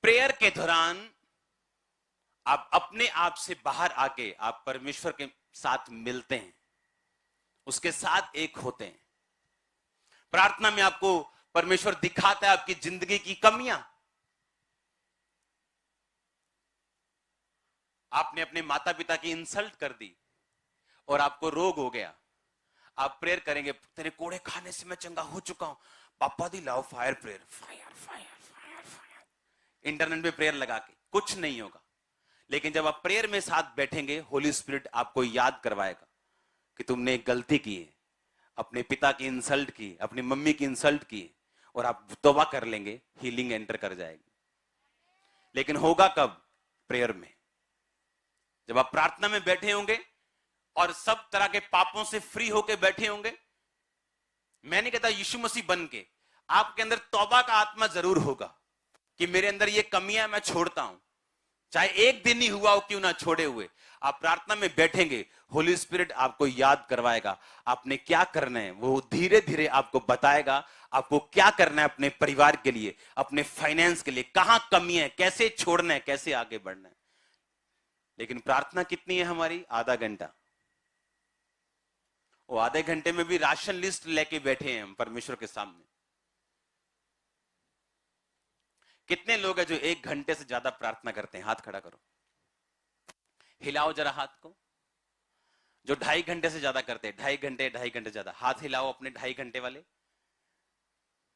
प्रेयर के दौरान आप अपने आप से बाहर आके आप परमेश्वर के साथ मिलते हैं, उसके साथ एक होते हैं। प्रार्थना में आपको परमेश्वर दिखाता है आपकी जिंदगी की कमियां। आपने अपने माता पिता की इंसल्ट कर दी और आपको रोग हो गया, आप प्रेयर करेंगे, तेरे कोड़े खाने से मैं चंगा हो चुका हूं, पापा दी लाओ fire prayer, fire fire fire fire. Internet पे प्रेयर लगा के कुछ नहीं होगा। लेकिन जब आप प्रेयर में साथ बैठेंगे, होली स्पिरिट आपको याद करवाएगा कि तुमने एक गलती की है, अपने पिता की इंसल्ट की, अपनी मम्मी की इंसल्ट की, और आप तौबा कर लेंगे, हीलिंग एंटर कर जाएगी। लेकिन होगा कब? प्रेयर में। जब आप प्रार्थना में बैठे होंगे और सब तरह के पापों से फ्री होके बैठे होंगे, मैं नहीं कहता यीशु मसीह बन के, आपके अंदर तौबा का आत्मा जरूर होगा कि मेरे अंदर ये कमियां मैं छोड़ता हूं, चाहे एक दिन ही हुआ हो क्यों ना छोड़े हुए। आप प्रार्थना में बैठेंगे, होली स्पिरिट आपको याद करवाएगा आपने क्या करना है, वो धीरे धीरे आपको बताएगा आपको क्या करना है अपने परिवार के लिए, अपने फाइनेंस के लिए, कहां कमी है, कैसे छोड़ना है, कैसे आगे बढ़ना है। लेकिन प्रार्थना कितनी है हमारी? आधा घंटा। वो आधे घंटे में भी राशन लिस्ट लेके बैठे हैं हम परमेश्वर के सामने। कितने लोग हैं जो 1 घंटे से ज्यादा प्रार्थना करते हैं? हाथ खड़ा करो, हिलाओ जरा हाथ को। जो 2.5 घंटे से ज्यादा करते हैं, 2.5 घंटे ज्यादा, हाथ हिलाओ अपने 2.5 घंटे वाले।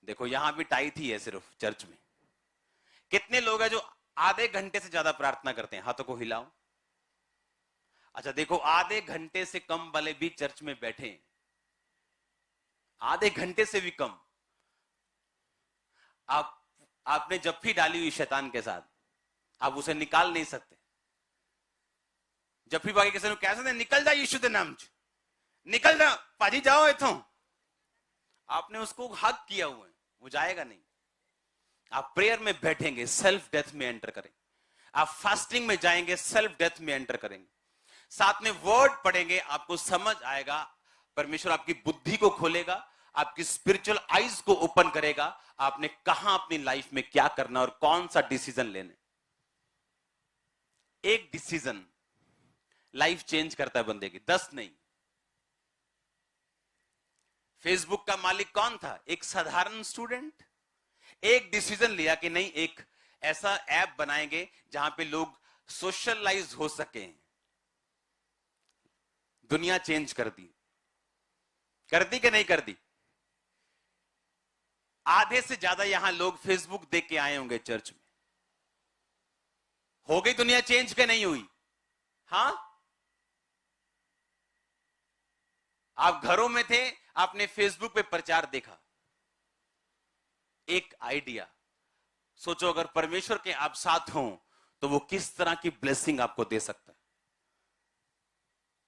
देखो यहां भी टाइट ही है सिर्फ चर्च में। कितने लोग हैं जो आधे घंटे से ज्यादा प्रार्थना करते हैं? हाथों को हिलाओ। अच्छा देखो, आधे घंटे से कम वाले भी चर्च में बैठे हैं, आधे घंटे से भी कम। आपने जप्फी डाली हुई शैतान के साथ, आप उसे निकाल नहीं सकते। जप्फी बाकी किसी कैसे निकल जा यीशु के नाम च, निकल जा पाजी जाओ इथों। आपने उसको हक किया हुआ है, वो जाएगा नहीं। आप प्रेयर में बैठेंगे, सेल्फ डेथ में एंटर करेंगे। आप फास्टिंग में जाएंगे, सेल्फ डेथ में एंटर करेंगे। साथ में वर्ड पढ़ेंगे, आपको समझ आएगा। परमेश्वर आपकी बुद्धि को खोलेगा, आपकी स्पिरिचुअल आईज को ओपन करेगा, आपने कहां अपनी लाइफ में क्या करना और कौन सा डिसीजन लेने। एक डिसीजन लाइफ चेंज करता है बंदे की, 10 नहीं। फेसबुक का मालिक कौन था? एक साधारण स्टूडेंट। एक डिसीजन लिया कि नहीं, एक ऐसा ऐप बनाएंगे जहां पे लोग सोशलाइज हो सके। दुनिया चेंज कर दी कि नहीं कर दी? आधे से ज्यादा यहां लोग फेसबुक देख के आए होंगे चर्च में। हो गई दुनिया चेंज के नहीं हुई? हां, आप घरों में थे, आपने फेसबुक पे प्रचार देखा, एक आइडिया। सोचो अगर परमेश्वर के आप साथ हों तो वो किस तरह की ब्लेसिंग आपको दे सकता है।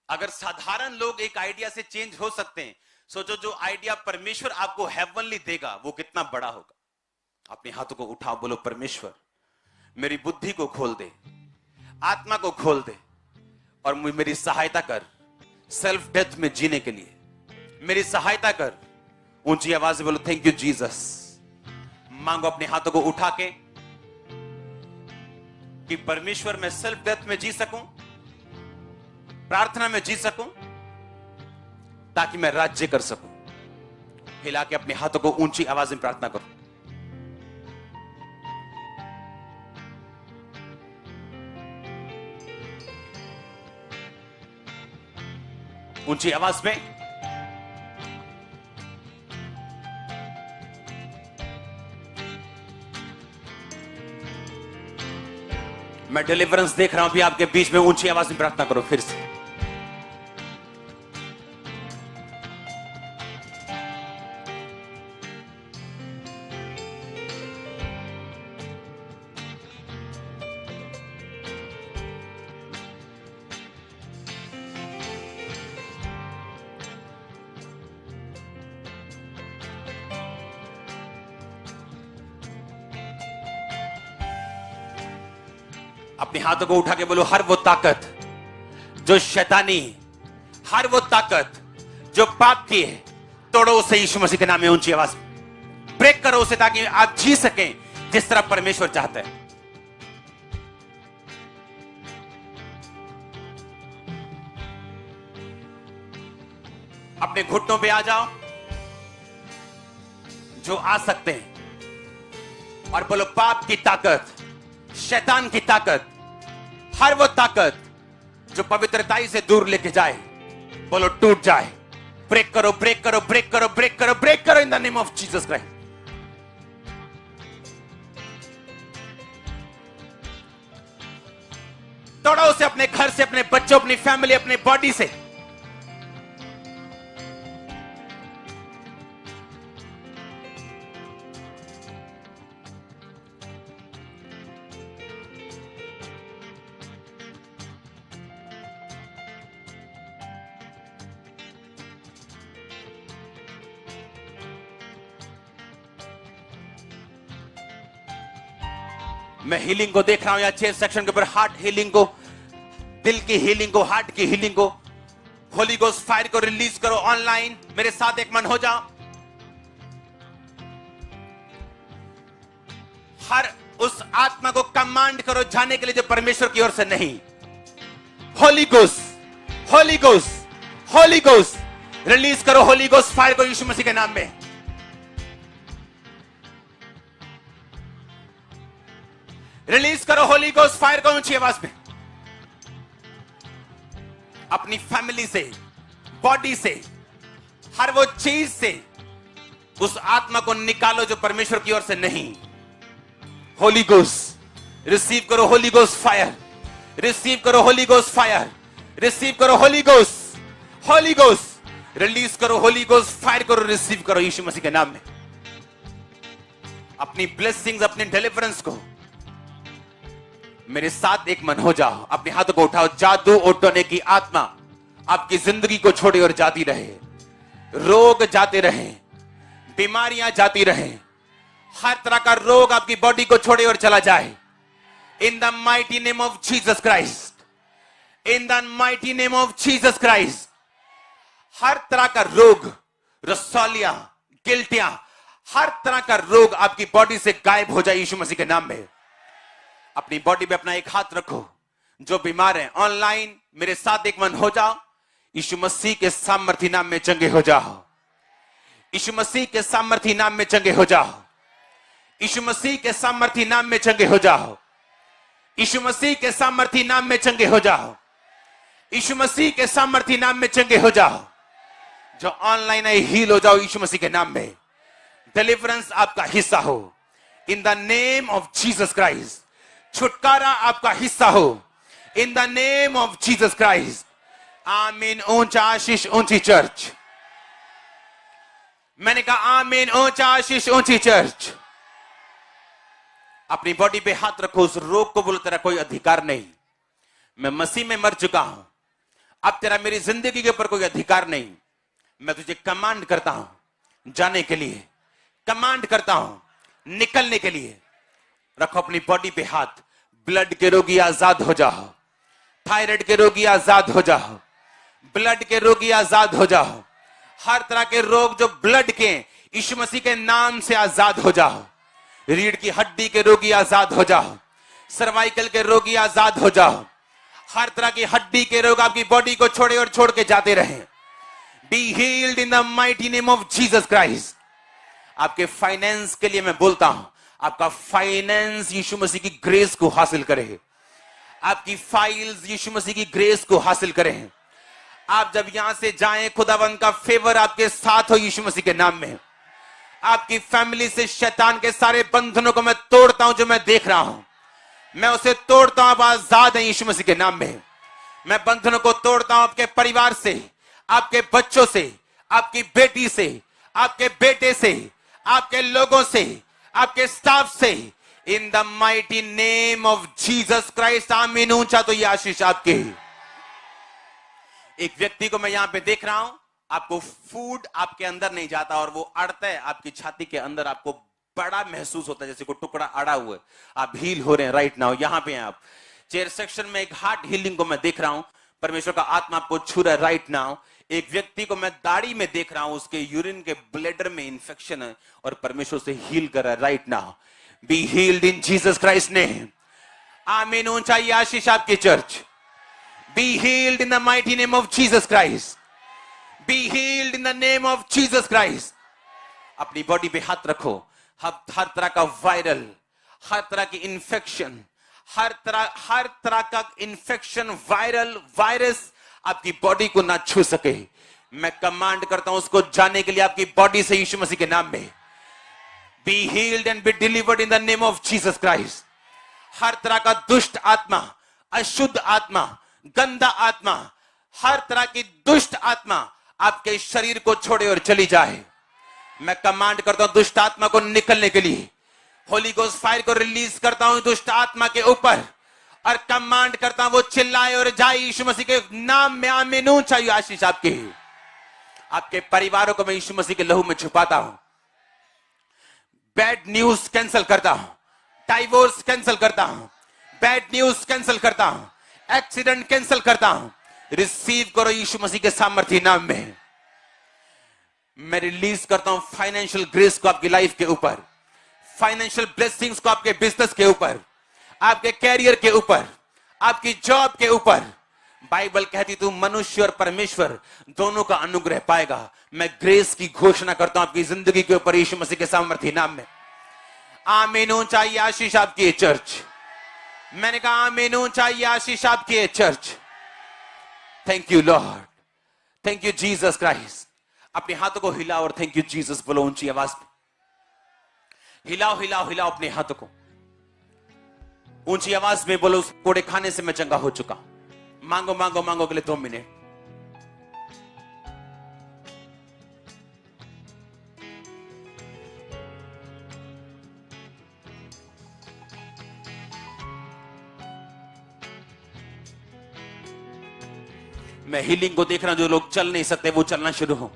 अगर साधारण लोग एक आइडिया से चेंज हो सकते हैं, सोचो जो आइडिया परमेश्वर आपको हेवनली देगा वो कितना बड़ा होगा। अपने हाथों को उठाओ, बोलो परमेश्वर मेरी बुद्धि को खोल दे, आत्मा को खोल दे, और मेरी सहायता कर सेल्फ डेथ में जीने के लिए। मेरी सहायता कर। ऊंची आवाज से बोलो थैंक यू जीसस। मांगो अपने हाथों को उठा के कि परमेश्वर मैं सेल्फ डेथ में जी सकूं, प्रार्थना में जी सकूं, ताकि मैं राज्य कर सकूं। हिला के अपने हाथों को ऊंची आवाज में प्रार्थना करो। ऊंची आवाज में। मैं डिलीवरेंस देख रहा हूं भी आपके बीच में। ऊंची आवाज में प्रार्थना करो फिर से। अपने हाथों को उठा के बोलो हर वो ताकत जो शैतानी, हर वो ताकत जो पाप की है, तोड़ो उसे यीशु मसीह के नाम में। ऊंची आवाज ब्रेक करो उसे, ताकि आप जी सकें जिस तरह परमेश्वर चाहता है। अपने घुटनों पे आ जाओ जो आ सकते हैं, और बोलो पाप की ताकत, शैतान की ताकत, हर वो ताकत जो पवित्रताई से दूर लेके जाए, बोलो टूट जाए। ब्रेक करो, ब्रेक करो, ब्रेक करो, ब्रेक करो, ब्रेक करो इन the name of Jesus Christ. तोड़ो उसे अपने घर से, अपने बच्चों, अपनी फैमिली, अपने बॉडी से। मैं हीलिंग को देख रहा हूं या चेस्ट सेक्शन के ऊपर हार्ट हीलिंग को, दिल की हीलिंग को, हार्ट की हीलिंग को। होली गोस्ट फायर को रिलीज करो ऑनलाइन, मेरे साथ एक मन हो जाओ। हर उस आत्मा को कमांड करो जाने के लिए जो परमेश्वर की ओर से नहीं। Holi ghost, Holi ghost, Holi ghost, release करो होली गोस्ट फायर को यीशु मसीह के नाम में। रिलीज करो होली गोस्ट फायर को ऊंची आवाज में। अपनी फैमिली से, बॉडी से, हर वो चीज से उस आत्मा को निकालो जो परमेश्वर की ओर से नहीं। होली गोस्ट रिसीव करो, होली गोस्ट फायर रिसीव करो, होली गोस्ट फायर रिसीव करो, Holi ghost, Holi ghost release करो, होली गोस्ट फायर करो, रिसीव करो यीशु मसीह के नाम में। अपनी ब्लेसिंग्स, अपनी डिलीवरेंस को मेरे साथ एक मन हो जाओ। अपने हाथों को उठाओ। जादू ओटोने की आत्मा आपकी जिंदगी को छोड़े और जाती रहे, रोग जाते रहे, बीमारियां जाती रहे, हर तरह का रोग आपकी बॉडी को छोड़े और चला जाए। In the mighty name of Jesus Christ, in the mighty name of Jesus Christ. हर तरह का रोग, रसौलियां, गिल्टियां, हर तरह का रोग आपकी बॉडी से गायब हो जाए यीशु मसीह के नाम में। अपनी बॉडी पे अपना एक हाथ रखो। जो बीमार है ऑनलाइन मेरे साथ एक मन हो जाओ। यीशु मसीह के सामर्थी नाम में चंगे हो जाओ। यीशु मसीह के सामर्थी नाम में चंगे हो जाओ। यीशु मसीह के सामर्थी नाम में चंगे हो जाओ। यीशु मसीह के सामर्थी नाम में चंगे हो जाओ। यीशु मसीह के सामर्थी नाम में चंगे हो जाओ। जो ऑनलाइन है हील हो जाओ यीशु मसीह के नाम में। डिलीवरेंस आपका हिस्सा हो इन the name of Jesus Christ. छुटकारा आपका हिस्सा हो इन the name of Jesus Christ. आमीन। ऊंचा आशीष ऊंची चर्च। मैंने कहा आमीन। ऊंचा आशीष ऊंची चर्च। अपनी बॉडी पे हाथ रखो। उस रोग को बोलो तेरा कोई अधिकार नहीं, मैं मसीह में मर चुका हूं, अब तेरा मेरी जिंदगी के ऊपर कोई अधिकार नहीं। मैं तुझे कमांड करता हूं जाने के लिए, कमांड करता हूं निकलने के लिए। रखो अपनी बॉडी पे हाथ। ब्लड के रोगी आजाद हो जाओ। थायराइड के रोगी आजाद हो जाओ। ब्लड के रोगी आजाद हो जाओ। हर तरह के रोग जो ब्लड के, यीशु मसीह के नाम से आजाद हो जाओ। रीढ़ की हड्डी के रोगी आजाद हो जाओ। सर्वाइकल के रोगी आजाद हो जाओ। हर तरह की हड्डी के रोग आपकी बॉडी को छोड़े और छोड़ के जाते रहे। Be healed in the mighty name of Jesus Christ. आपके फाइनेंस के लिए मैं बोलता हूं, आपका फाइनेंस यीशु मसीह की ग्रेस को हासिल करे। आपकी फाइल्स यीशु मसीह की ग्रेस को हासिल करें। आप जब यहां से जाएं खुदावंद का फेवर आपके साथ हो यीशु मसीह के नाम में। आपकी फैमिली से शैतान के सारे बंधनों को मैं तोड़ता हूं जो मैं देख रहा हूं, मैं उसे तोड़ता हूं। आप आजाद हैं यीशु मसीह के नाम में। मैं बंधनों को तोड़ता हूं आपके परिवार से, आपके बच्चों से, आपकी बेटी से, आपके बेटे से, आपके लोगों से, आपके स्टाफ से। इन the mighty name of Jesus Christ. आमीन। ऊंचा तो ये आशीष आपके। एक व्यक्ति को मैं यहां पे देख रहा हूं, आपको फूड आपके अंदर नहीं जाता और वो अड़ता है आपकी छाती के अंदर। आपको बड़ा महसूस होता है जैसे कोई टुकड़ा अड़ा हुआ है। आप हील हो रहे हैं राइट नाउ। यहां पे हैं आप। चेयर सेक्शन में एक हार्ट हीलिंग को मैं देख रहा हूं। परमेश्वर का आत्मा आपको छू रहा है राइट नाउ। एक व्यक्ति को मैं दाढ़ी में देख रहा हूं, उसके यूरिन के ब्लैडर में इंफेक्शन है और परमेश्वर से हील कर रहा है right now. Be healed in Jesus Christ name. आमीन। ऊंचाई आशीष आपकी church. Be healed in the mighty name of Jesus Christ. Be healed in the name of Jesus Christ. अपनी बॉडी पे हाथ रखो। हर तरह का वायरल, हर तरह की इंफेक्शन, हर तरह का इंफेक्शन, वायरल, वायरस आपकी बॉडी को ना छू सके। मैं कमांड करता हूं उसको जाने के लिए आपकी बॉडी से यीशु मसीह के नाम में। Be healed and be delivered in the name of Jesus Christ. हर तरह का दुष्ट आत्मा, अशुद्ध आत्मा, गंदा आत्मा, हर तरह की दुष्ट आत्मा आपके शरीर को छोड़े और चली जाए। मैं कमांड करता हूं दुष्ट आत्मा को निकलने के लिए। होली गोस्ट फायर को रिलीज करता हूं दुष्ट आत्मा के ऊपर और कमांड करता हूं वो चिल्लाए और जाए यीशु मसीह के नाम में। आमीन। ऊंचाई आशीष आपकी। आपके परिवारों को मैं यीशु मसीह के लहू में छुपाता हूं। बैड न्यूज कैंसिल करता हूं। डाइवोर्स कैंसिल करता हूं, बैड न्यूज कैंसिल करता हूं, एक्सीडेंट कैंसिल करता हूं। रिसीव करो यीशु मसीह के सामर्थ्य नाम में। मैं रिलीज करता हूं फाइनेंशियल ग्रेस को आपकी लाइफ के ऊपर, फाइनेंशियल ब्लेसिंग्स को आपके बिजनेस के ऊपर, आपके कैरियर के ऊपर, आपकी जॉब के ऊपर। बाइबल कहती तू मनुष्य और परमेश्वर दोनों का अनुग्रह पाएगा। मैं ग्रेस की घोषणा करता हूं आपकी जिंदगी के ऊपर यीशु मसीह के सामर्थ्य नाम में। आमीन। चाहिए आशीष आपकी है चर्च। मैंने कहा आमीन। चाहिए आशीष आपकी है church. Thank you Lord, thank you Jesus Christ. अपने हाथों को हिलाओ और थैंक यू जीसस बोलो ऊंची आवाज में। हिलाओ हिलाओ हिलाओ अपने हाथों को ऊंची आवाज में बोलो, उस कोड़े खाने से मैं चंगा हो चुका। मांगो मांगो मांगो अगले 2 मिनट। मैं हीलिंग को देख रहा हूं, जो लोग चल नहीं सकते वो चलना शुरू हो।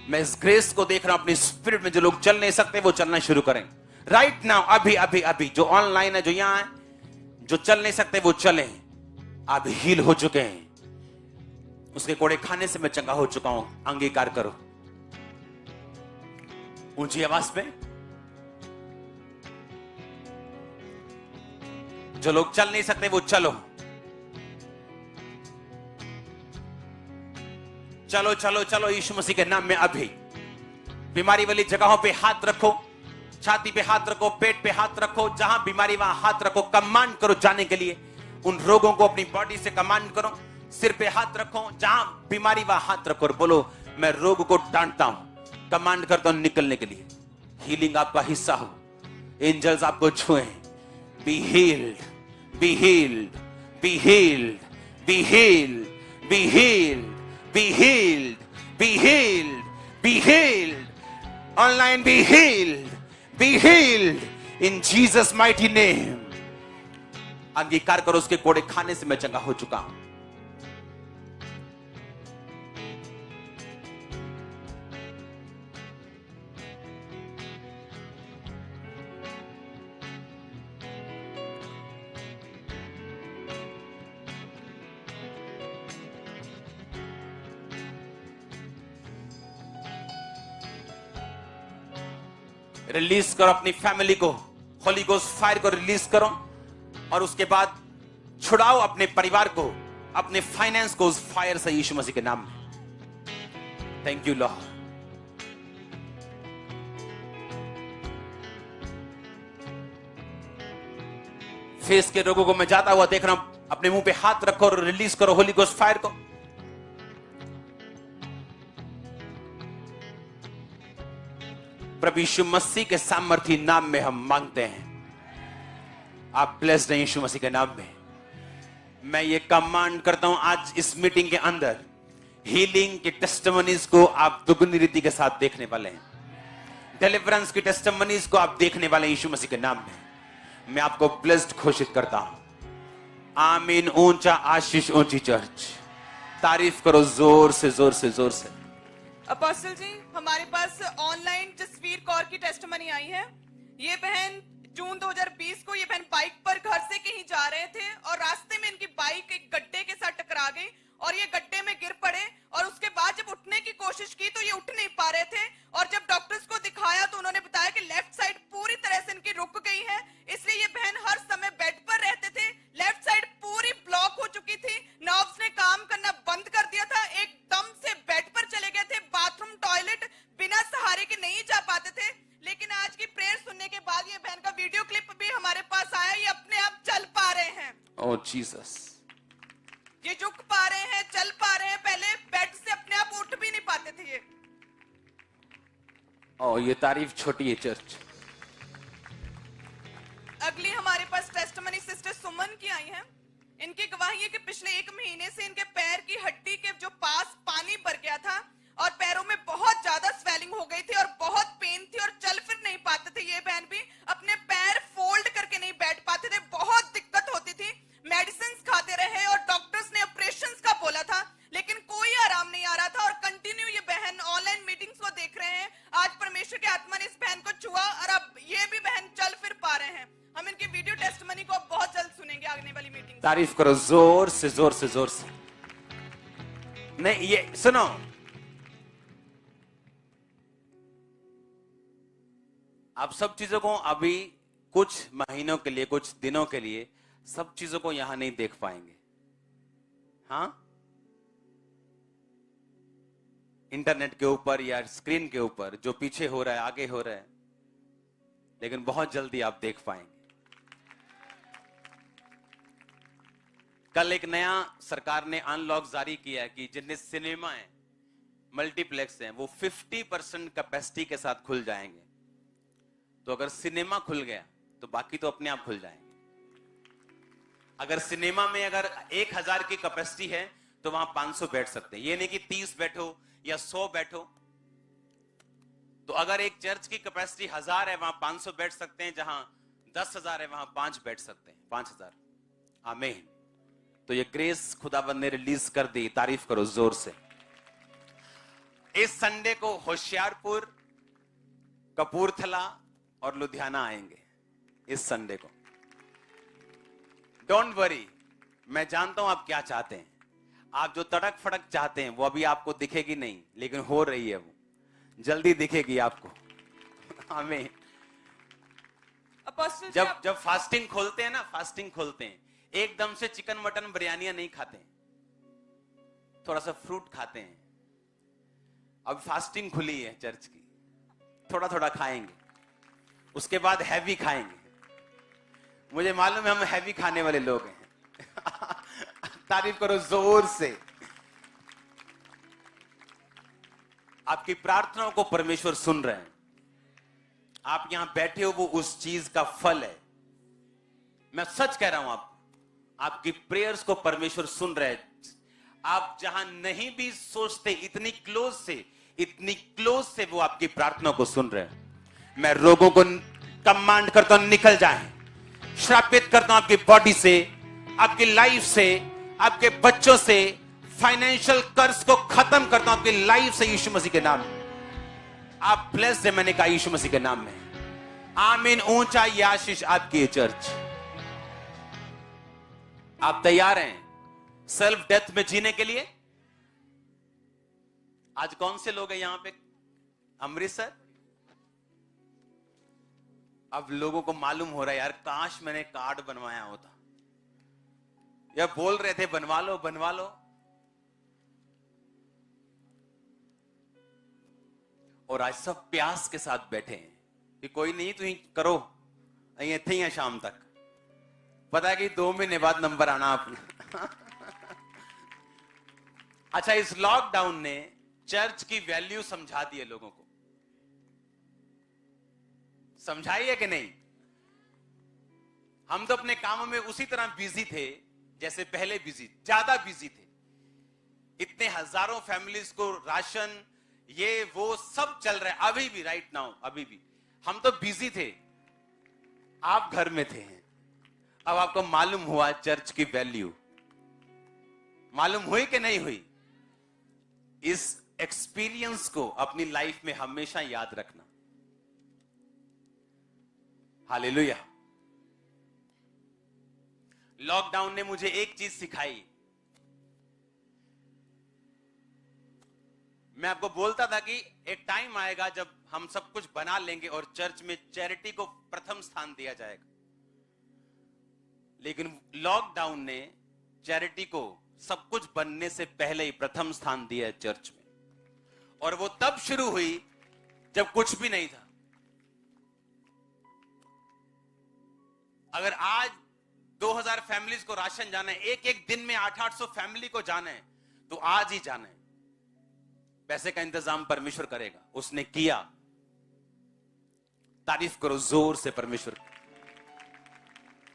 मैं इस ग्रेस को देख रहा हूं अपनी स्पिरिट में, जो लोग चल नहीं सकते वो चलना शुरू करें राइट नाउ। अभी अभी अभी जो ऑनलाइन है, जो यहां है, जो चल नहीं सकते वो चलें। आप हील हो चुके हैं। उसके कोड़े खाने से मैं चंगा हो चुका हूं। अंगीकार करो ऊंची आवाज में। जो लोग चल नहीं सकते वो चलो, चलो चलो चलो यीशु मसीह के नाम में। अभी बीमारी वाली जगहों पे हाथ रखो, छाती पे हाथ रखो, पेट पे हाथ रखो, जहां बीमारी वहां हाथ रखो। कमांड करो जाने के लिए उन रोगों को, अपनी बॉडी से कमांड करो। सिर पे हाथ रखो, जहां बीमारी वहां हाथ रखो और बोलो मैं रोग को डांटता हूं, कमांड करता हूं निकलने के लिए। हीलिंग आपका हिस्सा हो, एंजल्स आपको छुए। Be healed, be healed, be healed, be healed, be healed, be healed, be healed, be healed. Online, be healed, be healed in Jesus mighty name. अंगीकार करो, उसके कोड़े खाने से मैं चंगा हो चुका हूं। रिलीज करो अपनी फैमिली को, होली गोस्ट फायर को रिलीज करो और उसके बाद छुड़ाओ अपने परिवार को, अपने फाइनेंस को उस फायर से यीशु मसीह के नाम में। Thank you Lord. फेस के रोगों को मैं जाता हुआ देख रहा हूं। अपने मुंह पे हाथ रखो और रिलीज करो होली गोस्ट फायर को। प्रभु यीशु मसीह के सामर्थ्य नाम में हम मांगते हैं। आप ब्लेस्ड हैं यीशु मसीह के नाम में। मैं ये कमांड करता हूं आज इस मीटिंग के अंदर हीलिंग के टेस्टिमनीज को आप दुगनी रीति के साथ देखने वाले हैं। डिलीवरेंस की टेस्टिमनीज को आप देखने वाले हैं यीशु मसीह के नाम में। मैं आपको ब्लेस्ड घोषित करता हूं। आमीन। ऊंचा आशीष, ऊंची चर्च। तारीफ करो जोर से जोर से जोर से। अपोस्टल जी, हमारे पास ऑनलाइन जसवीर कौर की टेस्टिमनी आई है। ये बहन जून 2020 को ये बहन बाइक पर घर से कहीं जा रहे थे और रास्ते में इनकी बाइक एक गड्ढे के साथ टकरा गई और ये गड्ढे में गिर पड़े और उसके बाद जब उठने की कोशिश की तो ये उठ नहीं पा रहे थे और जब डॉक्टर्स को दिखाया तो उन्होंने बताया कि लेफ्ट साइड पूरी तरह से इनकी रुक गई है। इसलिए ये बहन हर समय बेड पर रहते थे। लेफ्ट साइड पूरी ब्लॉक हो चुकी थी, नर्व्स ने काम करना बंद कर दिया था, एकदम से बेड पर चले गए थे। बाथरूम टॉयलेट बिना सहारे के नहीं जा पाते थे। लेकिन आज की प्रेयर सुनने के बाद ये बहन का वीडियो क्लिप भी हमारे पास आया। ये अपने आप चल पा रहे हैं। ओह जीसस। ये झुक पा रहे हैं, चल पा रहे हैं। पहले बेड से अपने आप उठ भी नहीं पाते थे ये। ओह, ये तारीफ छोटी है चर्च। अगली हमारे पास टेस्टिमनी सिस्टर सुमन की आई है। इनकी गवाही है कि पिछले 1 महीने से इनके पैर की हड्डी के जो पास पानी भर गया था और पैरों में बहुत ज्यादा स्वेलिंग हो गई थी और बहुत पेन थी और चल फिर नहीं पाते थे। ये बहन भी अपने पैर फोल्ड करके नहीं बैठ पाते थे, बहुत दिक्कत होती थी। मेडिसिन खाते रहे और डॉक्टर्स ने ऑपरेशन का बोला था लेकिन कोई आराम नहीं आ रहा था और कंटिन्यू ये बहन ऑनलाइन मीटिंग्स को देख रहे हैं। आज परमेश्वर के आत्मा ने इस बहन को छुआ और अब ये भी बहन चल फिर पा रहे हैं। आने वाली मीटिंग। तारीफ करो जोर से, जोर से, जोर से। नहीं, ये सुनो, आप सब चीजों को अभी कुछ महीनों के लिए, कुछ दिनों के लिए सब चीजों को यहां नहीं देख पाएंगे। हाँ, इंटरनेट के ऊपर या स्क्रीन के ऊपर जो पीछे हो रहा है, आगे हो रहा है, लेकिन बहुत जल्दी आप देख पाएंगे। कल एक नया सरकार ने अनलॉक जारी किया है कि जितने सिनेमा हैं, मल्टीप्लेक्स हैं, वो 50% कैपेसिटी के साथ खुल जाएंगे। तो अगर सिनेमा खुल गया तो बाकी तो अपने आप खुल जाएंगे। अगर सिनेमा में अगर 1000 की कैपेसिटी है तो वहां 500 बैठ सकते हैं। ये नहीं कि 30 बैठो या 100 बैठो। तो अगर एक चर्च की कैपेसिटी 1000 है, वहां 500 बैठ सकते हैं। जहां 10,000 है वहां 5 बैठ सकते हैं, 5000। आमीन। तो ये ग्रेस खुदाबंद ने रिलीज कर दी। तारीफ करो जोर से। इस संडे को होशियारपुर, कपूरथला और लुधियाना आएंगे इस संडे को। डोंट वरी, मैं जानता हूं आप क्या चाहते हैं। आप जो तड़क फड़क चाहते हैं वो अभी आपको दिखेगी नहीं, लेकिन हो रही है, वो जल्दी दिखेगी आपको। आमीन। जब फास्टिंग खोलते हैं ना, फास्टिंग खोलते हैं, एकदम से चिकन मटन बिरयानियां नहीं खाते, थोड़ा सा फ्रूट खाते हैं। अब फास्टिंग खुली है चर्च की, थोड़ा थोड़ा खाएंगे, उसके बाद हैवी खाएंगे। मुझे मालूम है हम हैवी खाने वाले लोग हैं। तारीफ करो जोर से। आपकी प्रार्थनाओं को परमेश्वर सुन रहे हैं। आप यहां बैठे हो, वो उस चीज का फल है। मैं सच कह रहा हूं, आपकी प्रेयर्स को परमेश्वर सुन रहे हैं। आप जहां नहीं भी सोचते, इतनी क्लोज से वो आपकी प्रार्थना को सुन रहे हैं। मैं रोगों को कमांड करता हूं, निकल जाएं। श्रापित करता हूं आपकी बॉडी से, आपकी लाइफ से, आपके बच्चों से। फाइनेंशियल कर्ज को खत्म करता हूं आपकी लाइफ से यीशु मसीह के नाम में। आप ब्लेस्ड है, मैंने कहा यीशु मसीह के नाम में। आमीन। ऊंचा ये आशीष आपकी चर्च। आप तैयार हैं सेल्फ डेथ में जीने के लिए? आज कौन से लोग हैं यहां पे? अमृतसर। अब लोगों को मालूम हो रहा है, यार काश मैंने कार्ड बनवाया होता। या बोल रहे थे बनवा लो बनवा लो। और आज सब प्यास के साथ बैठे हैं कि कोई नहीं, तुम करो, अं थे ही शाम तक। पता है कि 2 महीने बाद नंबर आना आपने। अच्छा, इस लॉकडाउन ने चर्च की वैल्यू समझा दी है लोगों को। समझाई है कि नहीं? हम तो अपने कामों में उसी तरह बिजी थे जैसे पहले बिजी, ज्यादा बिजी थे। इतने हजारों फैमिलीज को राशन, ये वो सब चल रहा है अभी भी, राइट नाउ अभी भी। हम तो बिजी थे, आप घर में थे। अब आपको मालूम हुआ चर्च की वैल्यू। मालूम हुई कि नहीं हुई? इस एक्सपीरियंस को अपनी लाइफ में हमेशा याद रखना। हालेलुया। लॉकडाउन ने मुझे एक चीज सिखाई। मैं आपको बोलता था कि एक टाइम आएगा जब हम सब कुछ बना लेंगे और चर्च में चैरिटी को प्रथम स्थान दिया जाएगा। लेकिन लॉकडाउन ने चैरिटी को सब कुछ बनने से पहले ही प्रथम स्थान दिया है चर्च में। और वो तब शुरू हुई जब कुछ भी नहीं था। अगर आज 2000 फैमिलीज को राशन जाना है, एक एक दिन में 800-800 फैमिली को जाना है, तो आज ही जाना है। पैसे का इंतजाम परमेश्वर करेगा, उसने किया। तारीफ करो जोर से परमेश्वर।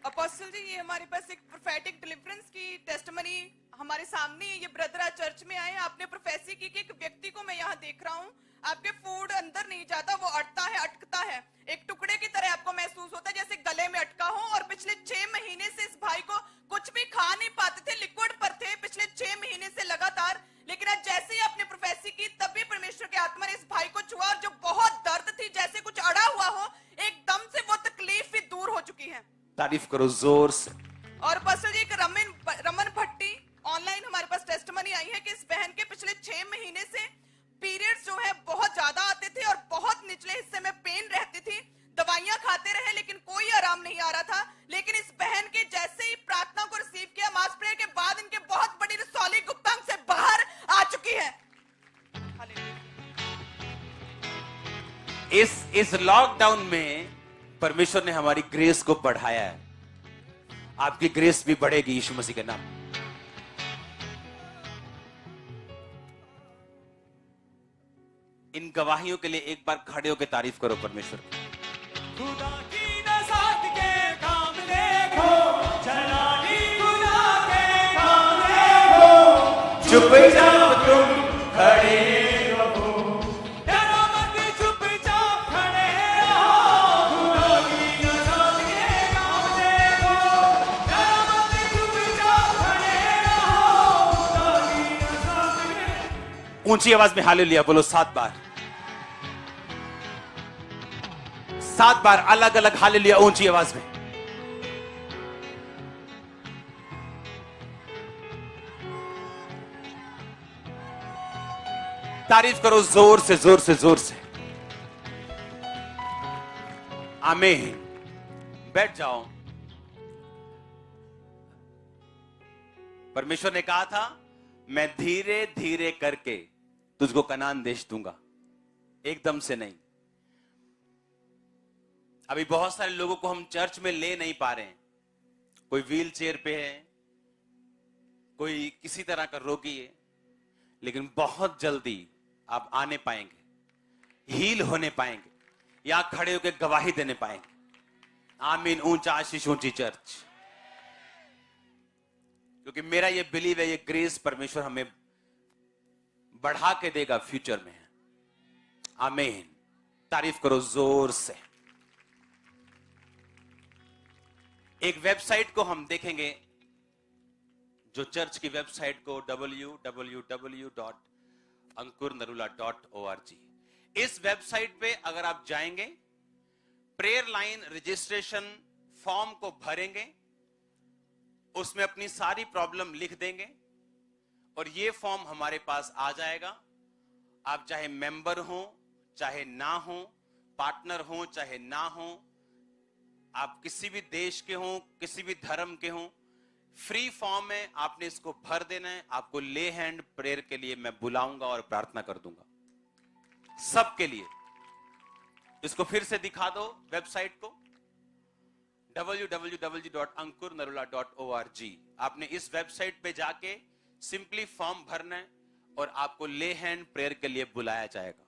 अपोस्टल जी, ये हमारे पास एक प्रोफेटिक डिलीवरेंस की टेस्टिमनी हमारे सामने है। ये ब्रदर आज चर्च में आए, आपने प्रोफेसी की कि एक व्यक्ति को मैं यहाँ देख रहा हूँ, आपके फूड अंदर नहीं जाता, वो अटता है, अटकता है, एक टुकड़े की तरह आपको महसूस होता है जैसे गले में अटका हो। और पिछले 6 महीने से इस भाई को कुछ भी खा नहीं पाते थे, लिक्विड पर थे पिछले 6 महीने से लगातार। लेकिन आज जैसे ही आपने प्रोफेसी की, तभी परमेश्वर के आत्मा ने इस भाई को छुआ और जो बहुत दर्द थी, जैसे कुछ अड़ा हुआ हो, एकदम से वो तकलीफ भी दूर हो चुकी है। तारीफ करो जोर से। और पास्टर जी, एक रमन भट्टी ऑनलाइन हमारे पास टेस्टमनी आई है कि इस बहन के पिछले 6 महीने से पीरियड्स जो है बहुत ज्यादा आते थे और बहुत निचले हिस्से में पेन रहती थी। दवाइयां खाते रहे लेकिन कोई आराम नहीं आ रहा था। लेकिन इस बहन के जैसे ही प्रार्थना को रिसीव किया, मास प्रेयर के बाद इनके बहुत बड़ी रसौली गुप्तांग से बाहर आ चुकी है। इस लॉकडाउन में परमेश्वर ने हमारी ग्रेस को बढ़ाया है। आपकी ग्रेस भी बढ़ेगी यीशु मसीह के नाम। इन गवाहियों के लिए एक बार खड़े होकर तारीफ करो परमेश्वर की। खुदा की नज़ात के काम देखो, जलाली खुदा के काम देखो, चुपचाप तुम खड़े रहो, डरो मत, चुपचाप खड़े रहो। खुदा की नज़ात के काम देखो, डरो मत, चुपचाप खड़े रहो। खुदा की नज़ात के। ऊंची आवाज में हालेलुया बोलो 7 बार। 7 बार अलग अलग हालेलुया ऊंची आवाज में। तारीफ करो जोर से जोर से जोर से। आमीन। बैठ जाओ। परमेश्वर ने कहा था मैं धीरे धीरे करके तुझको कनान देश दूंगा, एकदम से नहीं। अभी बहुत सारे लोगों को हम चर्च में ले नहीं पा रहे हैं। कोई व्हील चेयर पे है, कोई किसी तरह का रोगी है, लेकिन बहुत जल्दी आप आने पाएंगे, हील होने पाएंगे, यहां खड़े होकर गवाही देने पाएंगे। आमीन। ऊंचा आशीष, ऊंची चर्च। क्योंकि मेरा ये बिलीव है, ये ग्रेस परमेश्वर हमें बढ़ा के देगा फ्यूचर में। आमीन। तारीफ करो जोर से। एक वेबसाइट को हम देखेंगे, जो चर्च की वेबसाइट को www.ankurnarula.org। इस वेबसाइट पे अगर आप जाएंगे, प्रेयर लाइन रजिस्ट्रेशन फॉर्म को भरेंगे, उसमें अपनी सारी प्रॉब्लम लिख देंगे और ये फॉर्म हमारे पास आ जाएगा। आप चाहे मेंबर हो चाहे ना हो, पार्टनर हो चाहे ना हो, आप किसी भी देश के हो, किसी भी धर्म के हो, फ्री फॉर्म है, आपने इसको भर देना है। आपको ले हैंड प्रेयर के लिए मैं बुलाऊंगा और प्रार्थना कर दूंगा सबके लिए। इसको फिर से दिखा दो वेबसाइट को, www.ankurnarula.org। आपने इस वेबसाइट पे जाके सिंपली फॉर्म भरना है और आपको ले हैंड प्रेयर के लिए बुलाया जाएगा।